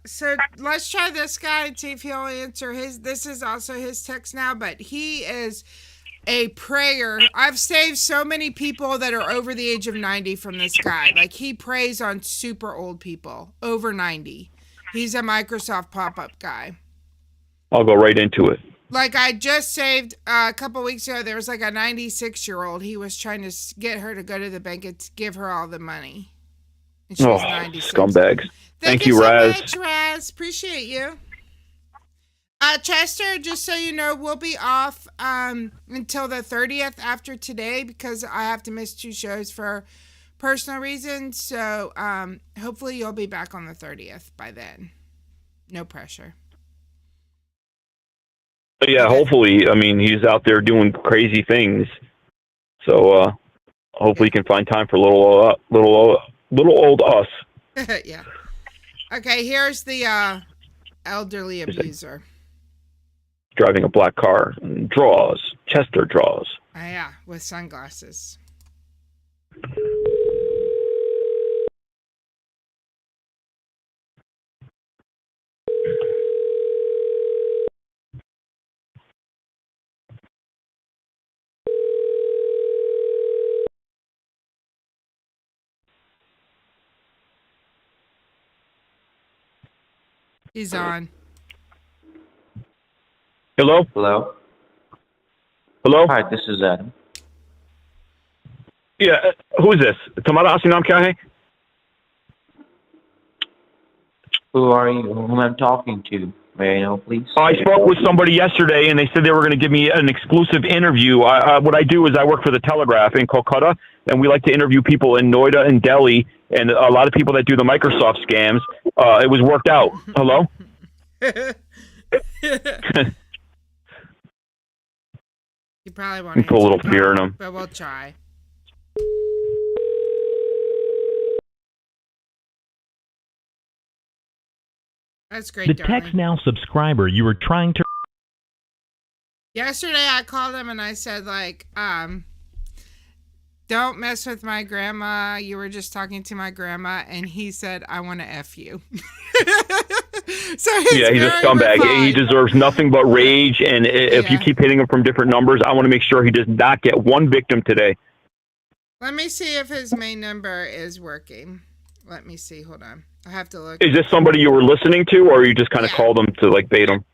S4: So let's try this guy and see if he'll answer his. This is also his text now, but he is a prayer. I've saved so many people that are over the age of 90 from this guy. Like, he preys on super old people over 90. He's a Microsoft pop-up guy.
S5: I'll go right into it.
S4: Like, I just saved a couple weeks ago, there was like a 96-year-old. He was trying to get her to go to the bank and give her all the money. And she was 96.
S5: Scumbags. Thank you,
S4: so
S5: Raz.
S4: much, Raz. Appreciate you. Chester, just so you know, we'll be off until the 30th after today because I have to miss 2 shows for personal reasons. So hopefully you'll be back on the 30th by then. No pressure.
S5: But yeah, hopefully. I mean, he's out there doing crazy things. So hopefully he can find time for little old us.
S4: Yeah. Okay, here's the elderly abuser.
S5: Driving a black car. Draws. Chester draws.
S4: Oh, yeah, with sunglasses. He's on.
S5: Hello?
S17: Hello?
S5: Hello?
S17: Hi, this is Adam.
S5: Yeah, who is this? Tamara Asinam Kya hai?
S17: Who are you? Whom I'm talking to? May I know, please?
S5: I spoke with somebody yesterday, and they said they were going to give me an exclusive interview. What I do is I work for the Telegraph in Kolkata, and we like to interview people in Noida and Delhi, and a lot of people that do the Microsoft scams. It was worked out. Hello?
S4: You probably want to
S5: put a little fear in them.
S4: But we'll try. That's great,
S7: The
S4: darling.
S7: Text Now subscriber you were trying to...
S4: Yesterday I called him and I said, like, don't mess with my grandma. You were just talking to my grandma. And he said, I want to F you. So he's
S5: a scumbag.
S4: refined.
S5: He deserves nothing but rage, and if you keep hitting him from different numbers, I want to make sure he does not get one victim today.
S4: Let me see if his main number is working. Let me see. Hold on. I have to look.
S5: Is this somebody you were listening to, or you just kind of called him to, like, bait him?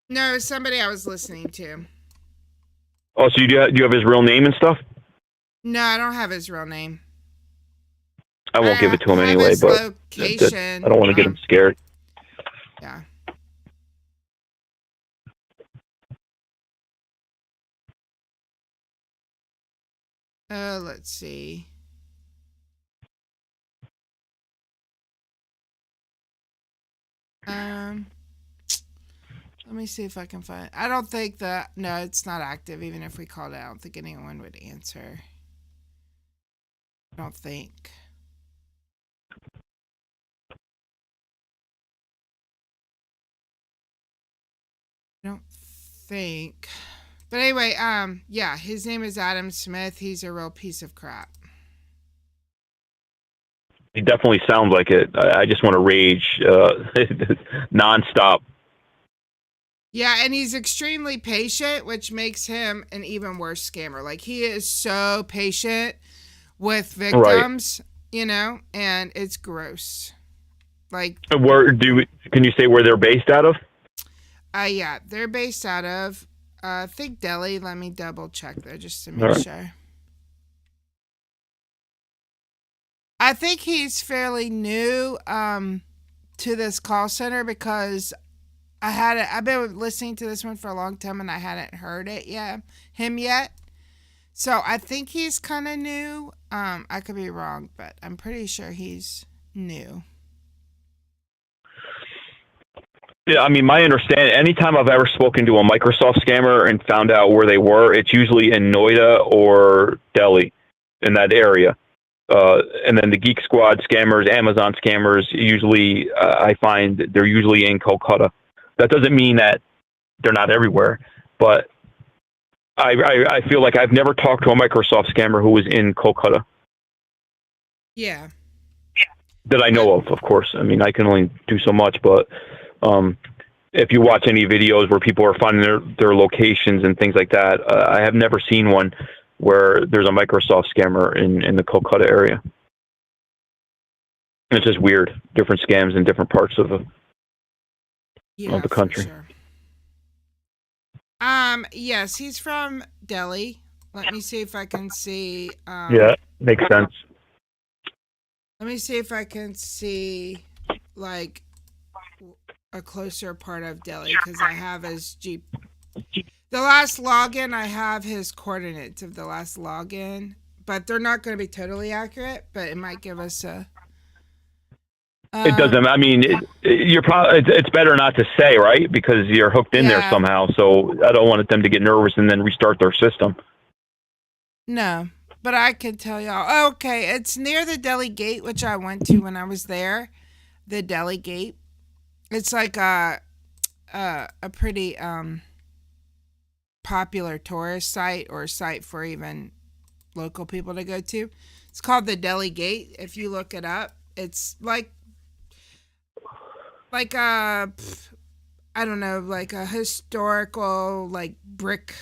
S4: No, somebody I was listening to.
S5: Oh, so do you have his real name and stuff?
S4: No, I don't have his real name.
S5: I won't give it to him anyway,
S4: his
S5: but
S4: location.
S5: I don't want to get him scared.
S4: Yeah. Let's see. Let me see if I can find. I don't think that. No, it's not active. Even if we called it, I don't think anyone would answer. I don't think. I don't think. But anyway, yeah, his name is Adam Smith. He's a real piece of crap.
S5: He definitely sounds like it. I just want to rage nonstop.
S4: Yeah, and he's extremely patient, which makes him an even worse scammer. Like, he is so patient with victims, you know, and it's gross. Like,
S5: Can you say where they're based out of?
S4: Yeah, they're based out of, I think Delhi. Let me double check there just to make sure. I think he's fairly new to this call center because I've been listening to this one for a long time and I hadn't heard him yet. So I think he's kind of new. I could be wrong, but I'm pretty sure he's new.
S5: Yeah, I mean, my understanding, anytime I've ever spoken to a Microsoft scammer and found out where they were, it's usually in Noida or Delhi, in that area. And then the Geek Squad scammers, Amazon scammers, usually I find they're usually in Kolkata. That doesn't mean that they're not everywhere, but I feel like I've never talked to a Microsoft scammer who was in Kolkata.
S4: Yeah.
S5: That I know of course. I mean, I can only do so much, but if you watch any videos where people are finding their locations and things like that, I have never seen one where there's a Microsoft scammer in the Kolkata area. It's just weird. Different scams in different parts of the country.
S4: Sure. Yes, he's from Delhi. Let me see if I can see.
S5: Yeah, makes sense.
S4: Let me see if I can see, like, a closer part of Delhi, because I have his Jeep. The last login, I have his coordinates of the last login, but they're not going to be totally accurate, but it might give us a...
S5: it doesn't, I mean, it's better not to say, right? Because you're hooked in there somehow, so I don't want them to get nervous and then restart their system.
S4: No, but I could tell y'all. Okay, it's near the Delhi Gate, which I went to when I was there. the Delegate. It's like a pretty popular tourist site or a site for even local people to go to. It's called the Delegate. If you look it up, it's like a I don't know, like a historical like brick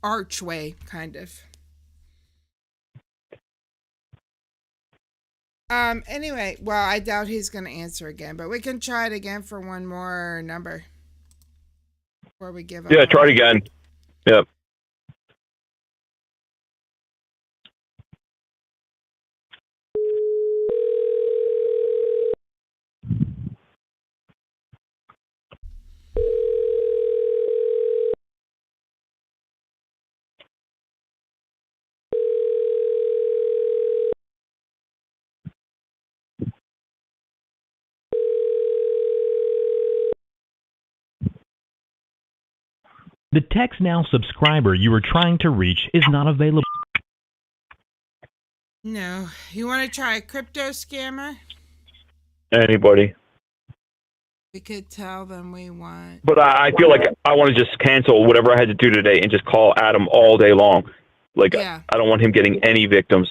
S4: archway kind of. Anyway, well, I doubt he's going to answer again, but we can try it again for one more number before we give up.
S5: Yeah, try it again. Yep.
S7: The Text Now subscriber you are trying to reach is not available.
S4: No. You want to try a crypto scammer?
S5: Anybody.
S4: We could tell them we want.
S5: But I feel like I want to just cancel whatever I had to do today and just call Adam all day long. Like,
S4: yeah.
S5: I don't want him getting any victims.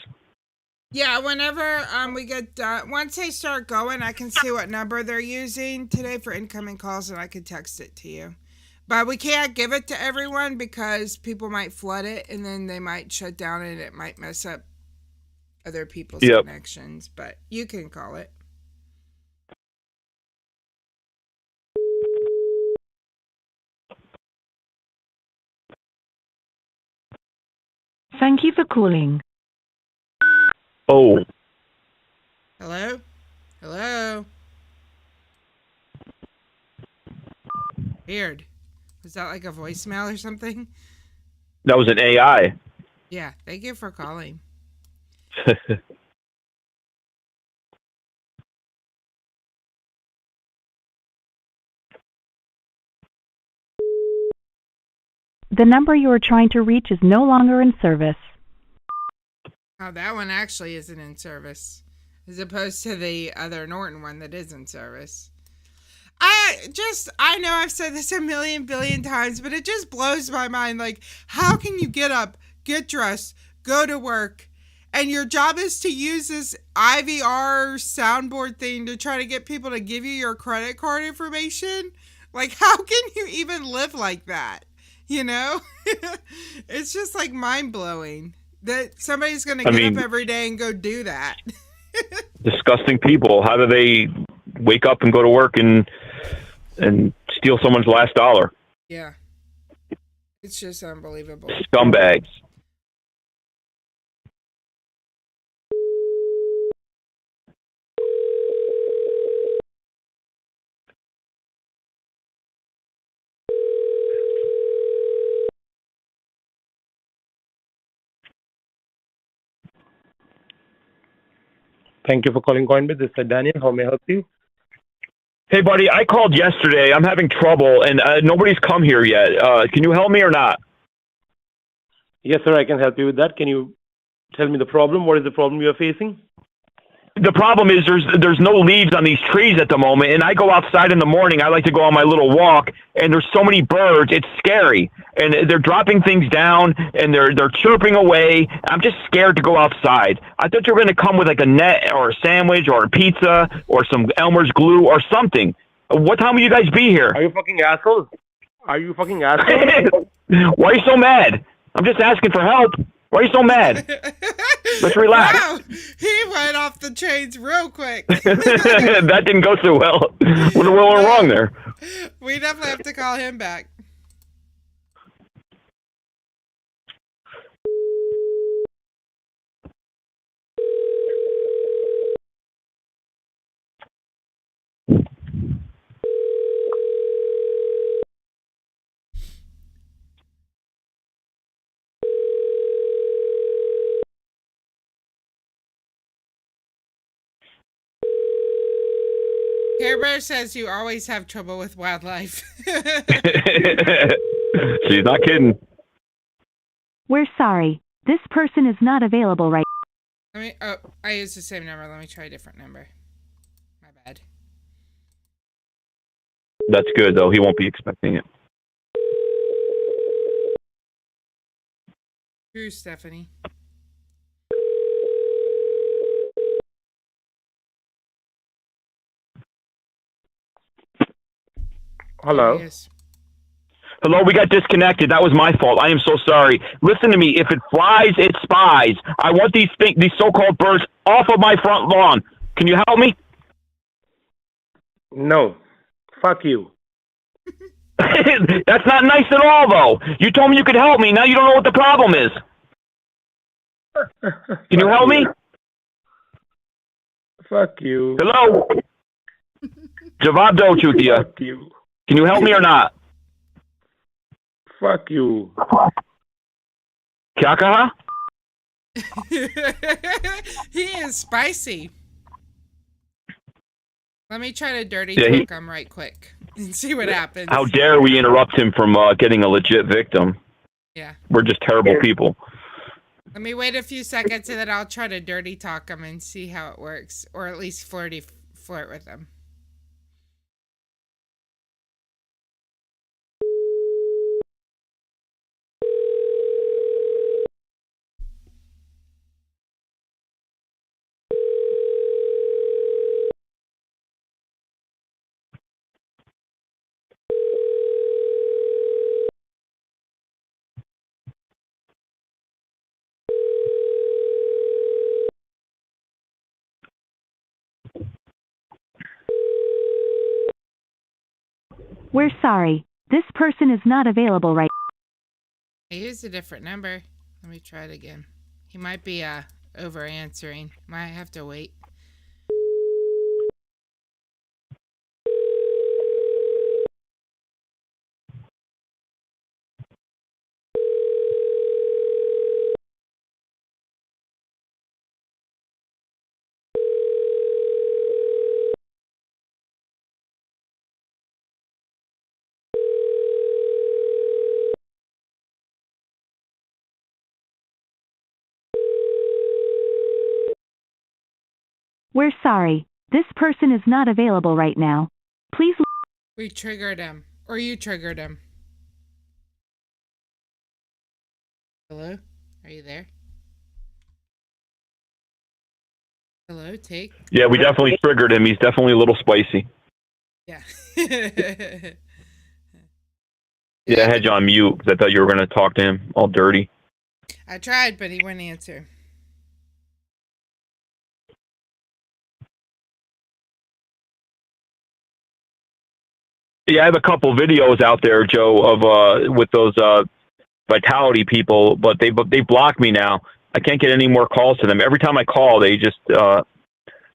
S4: Yeah, whenever we get done, once they start going, I can see what number they're using today for incoming calls, and I can text it to you. But we can't give it to everyone because people might flood it, and then they might shut down, and it might mess up other people's connections. But you can call it.
S18: Thank you for calling.
S5: Oh.
S4: Hello? Hello? Weird. Was that like a voicemail or something?
S5: That was an AI.
S4: Yeah, thank you for calling.
S13: The number you are trying to reach is no longer in service.
S4: Oh, that one actually isn't in service, as opposed to the other Norton one that is in service. I know I've said this a million billion times, but it just blows my mind. Like, how can you get up, get dressed, go to work, and your job is to use this IVR soundboard thing to try to get people to give you your credit card information? Like, how can you even live like that? You know? It's just like mind-blowing that somebody's going to get up every day and go do that.
S5: Disgusting people. How do they wake up and go to work and steal someone's last dollar?
S4: Yeah. It's just unbelievable.
S5: Scumbags.
S21: Thank you for calling Coinbase. This is Daniel. How may I help you?
S5: Hey, buddy, I called yesterday. I'm having trouble, and nobody's come here yet. Can you help me or not?
S21: Yes, sir, I can help you with that. Can you tell me the problem? What is the problem you are facing?
S5: The problem is there's no leaves on these trees at the moment, and I go outside in the morning. I like to go on my little walk, and there's so many birds. It's scary, and they're dropping things down, and they're chirping away. I'm just scared to go outside. I thought you were going to come with like a net or a sandwich or a pizza or some Elmer's glue or something. What time will you guys be here?
S21: Are you fucking assholes? Are you fucking assholes?
S5: Why are you so mad? I'm just asking for help. Why are you so mad? Let's relax.
S4: Wow, he went off the chains real quick.
S5: That didn't go so well. What went wrong there?
S4: We definitely have to call him back. Care Bear says you always have trouble with wildlife.
S5: She's not kidding.
S13: We're sorry. This person is not available right
S4: I used the same number. Let me try a different number. My bad.
S5: That's good, though. He won't be expecting it.
S4: True, Stephanie.
S21: Hello.
S5: Hello, we got disconnected. That was my fault. I am so sorry. Listen to me. If it flies, it spies. I want these so-called birds off of my front lawn. Can you help me?
S21: No. Fuck you.
S5: That's not nice at all, though. You told me you could help me. Now you don't know what the problem is. Can you help me?
S21: Fuck you.
S5: Hello? Jawab do Chutia.
S21: Fuck you.
S5: Can you help me or not?
S21: Fuck you.
S5: Kya kaha?
S4: He is spicy. Let me try to dirty
S5: Yeah,
S4: talk him right quick and see what happens.
S5: How dare we interrupt him from getting a legit victim?
S4: Yeah.
S5: We're just terrible people.
S4: Let me wait a few seconds and then I'll try to dirty talk him and see how it works. Or at least flirt with him.
S13: We're sorry. This person is not available right
S4: I used a different number. Let me try it again. He might be over answering. Might have to wait.
S13: We're sorry. This person is not available right now. Please.
S4: We triggered him. Or you triggered him. Hello? Are you there? Hello, take.
S5: Yeah, we definitely triggered him. He's definitely a little spicy.
S4: Yeah.
S5: Yeah, I had you on mute because I thought you were going to talk to him all dirty.
S4: I tried, but he wouldn't answer.
S5: Yeah, I have a couple videos out there, Joe, of with those Vitality people, but they block me now. I can't get any more calls to them. Every time I call, they just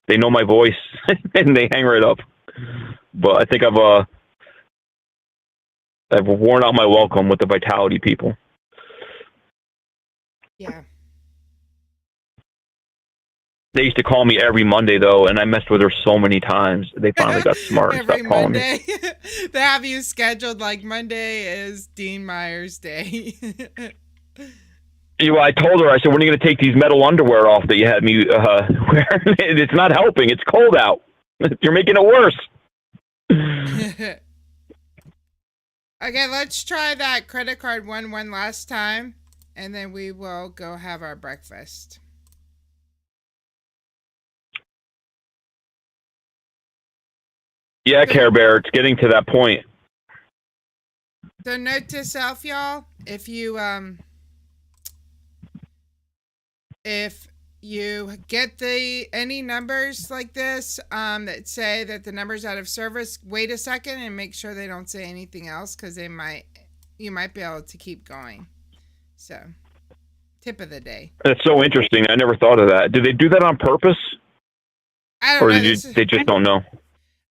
S5: they know my voice and they hang right up. But I think I've worn out my welcome with the Vitality people.
S4: Yeah.
S5: They used to call me every Monday, though, and I messed with her so many times. They finally got smart and stopped calling me.
S4: They have you scheduled like Monday is Dean Meyer's day.
S5: I told her, I said, when are you going to take these metal underwear off that you had me wear? It's not helping. It's cold out. You're making it worse.
S4: Okay, let's try that credit card one last time, and then we will go have our breakfast.
S5: Yeah, Care Bear, it's getting to that point.
S4: So note to self, y'all, if you get any numbers like this that say that the number's out of service, wait a second and make sure they don't say anything else, because you might be able to keep going. So, tip of the day.
S5: That's so interesting. I never thought of that. Do they do that on purpose?
S4: I don't know.
S5: They just don't know?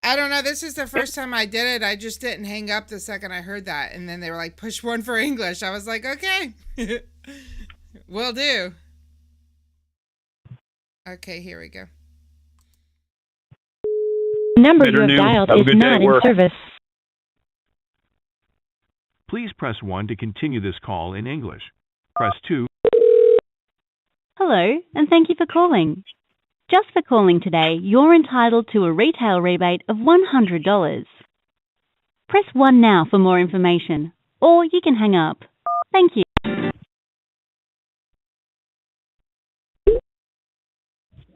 S4: I don't know. This is the first time I did it. I just didn't hang up the second I heard that. And then they were like, push 1 for English. I was like, okay. Will do. Okay, here we go.
S18: The number you have dialed is not in service.
S14: Please press 1 to continue this call in English. Press 2.
S13: Hello, and thank you for calling. Just for calling today, you're entitled to a retail rebate of $100. Press 1 now for more information, or you can hang up. Thank you.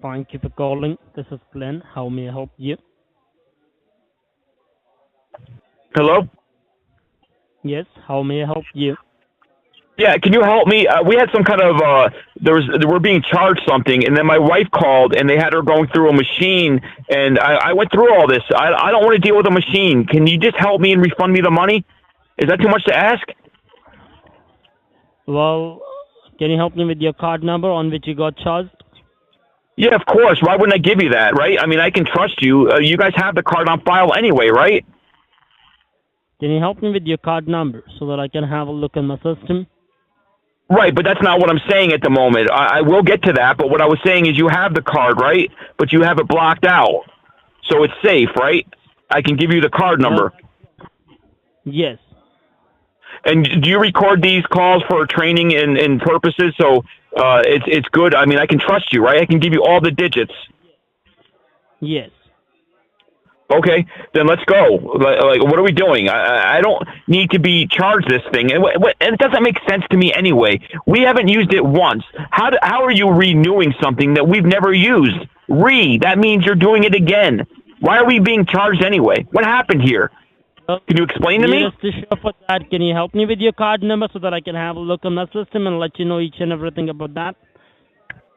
S10: Thank you for calling. This is Glenn. How may I help you?
S5: Hello?
S10: Yes, how may I help you?
S5: Yeah, can you help me? We had some kind of we're being charged something, and then my wife called, and they had her going through a machine, and I went through all this. I don't want to deal with a machine. Can you just help me and refund me the money? Is that too much to ask?
S10: Well, can you help me with your card number on which you got charged?
S5: Yeah, of course. Why wouldn't I give you that, right? I mean, I can trust you. You guys have the card on file anyway, right?
S10: Can you help me with your card number so that I can have a look in my system?
S5: Right, but that's not what I'm saying at the moment. I will get to that, but what I was saying is you have the card, right? But you have it blocked out. So it's safe, right? I can give you the card number.
S10: Yes.
S5: And do you record these calls for training and purposes? So it's good. I mean, I can trust you, right? I can give you all the digits.
S10: Yes.
S5: Okay, then let's go. Like, what are we doing? I don't need to be charged this thing, and it doesn't make sense to me anyway. We haven't used it once. How are you renewing something that we've never used? That means you're doing it again. Why are we being charged anyway? What happened here? Can you explain to me?
S10: Just to show for that, can you help me with your card number so that I can have a look on my system and let you know each and everything about that?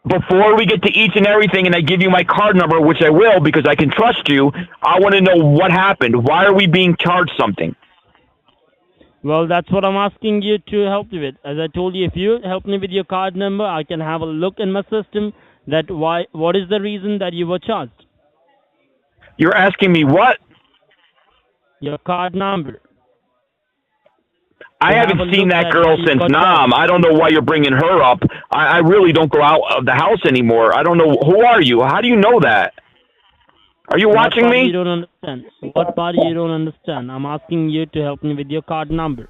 S5: Before we get to each and everything and I give you my card number, which I will because I can trust you, I want to know what happened. Why are we being charged something?
S10: Well, that's what I'm asking you to help me with. As I told you, if you help me with your card number, I can have a look in my system that what is the reason that you were charged.
S5: You're asking me what?
S10: Your card number.
S5: I haven't seen that girl since Nam. I don't know why you're bringing her up. I really don't go out of the house anymore. I don't know. Who are you? How do you know that? Are you watching me?
S10: You don't understand. What part you don't understand? I'm asking you to help me with your card number.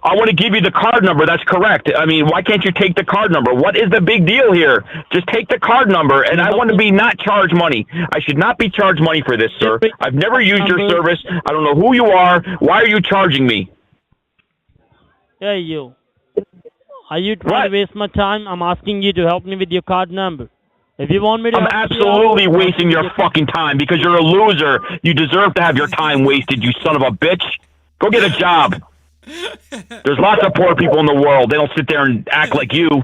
S5: I want to give you the card number. That's correct. I mean, why can't you take the card number? What is the big deal here? Just take the card number, and I want to be not charged money. I should not be charged money for this, sir. I've never used your service. I don't know who you are. Why are you charging me?
S10: Hey, you. Are you trying to waste my time? I'm asking you to help me with your card number. If you want me to
S5: I'm absolutely wasting your fucking time because you're a loser. You deserve to have your time wasted, you son of a bitch. Go get a job. There's lots of poor people in the world. They don't sit there and act like you.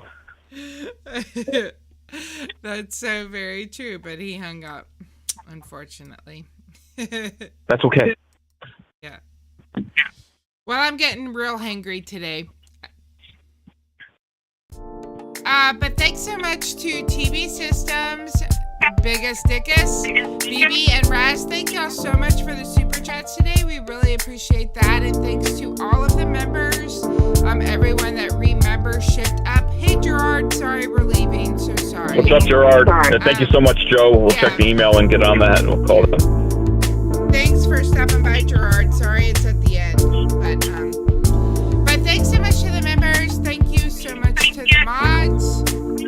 S4: That's so very true, but he hung up, unfortunately.
S5: That's okay.
S4: Yeah. Well, I'm getting real hangry today. But thanks so much to TB Systems, Biggest Dickus, BB, and Raz. Thank y'all so much for the super chats today. We really appreciate that. And thanks to all of the members, everyone that re-membershiped up. Hey, Gerard, sorry we're leaving. So sorry.
S5: What's up, Gerard? Thank you so much, Joe. We'll check the email and get on that, and we'll call them.
S4: Thanks for stopping by, Gerard. Sorry it's at the end. But thanks so much to the members. Thank you so much to the mods.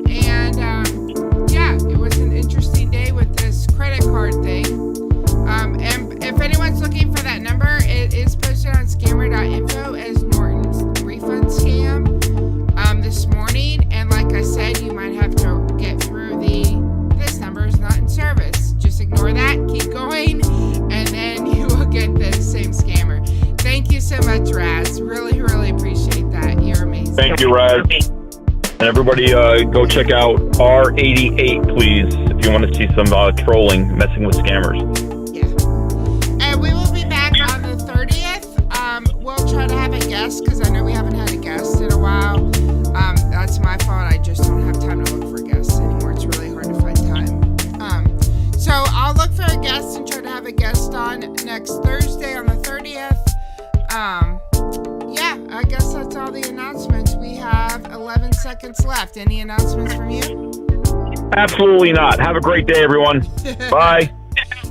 S4: And yeah, it was an interesting day with this credit card thing. And if anyone's looking for that number, it is posted on scammer.info as Norton's refund scam this morning. And like I said, you might have to get through this number is not in service. Just ignore that, keep going, and then you will get the same scammer. Thank you so much, Raz. Really, really appreciate that. You're amazing.
S5: Thank you, Raz. And everybody go check out R88, please, if you want to see some trolling, messing with scammers.
S4: Yeah. And we will be back on the 30th. We'll try to have a guest, because I know we haven't had a guest in a while. That's my fault. I just don't have time to look for guests anymore. It's really hard to find time. So I'll look for a guest and try to have a guest on next Thursday on the 30th. Yeah, I guess that's all the announcements. We have 11 seconds left. Any announcements from you?
S5: Absolutely not. Have a great day, everyone. Bye.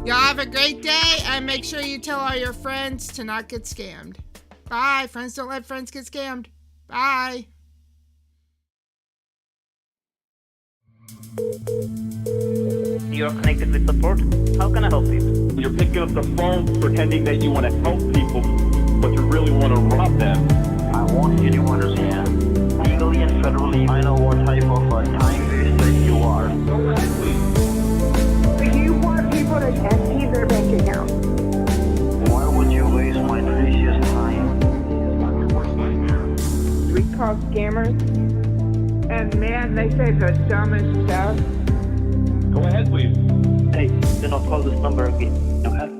S4: Y'all have a great day, and make sure you tell all your friends to not get scammed. Bye. Friends don't let friends get scammed. Bye.
S8: You You're connected with support. How can I help you?
S2: You're picking up the phone pretending that you want to help people, but you really want to rob them.
S1: I want you to understand, legally and federally, I know what type of time waster you are.
S3: Do you want people to empty their bank account?
S1: Why would you waste my precious time?
S3: We call scammers, and man, they say the dumbest stuff.
S2: Go ahead, please.
S8: Hey, do not call this number again. You have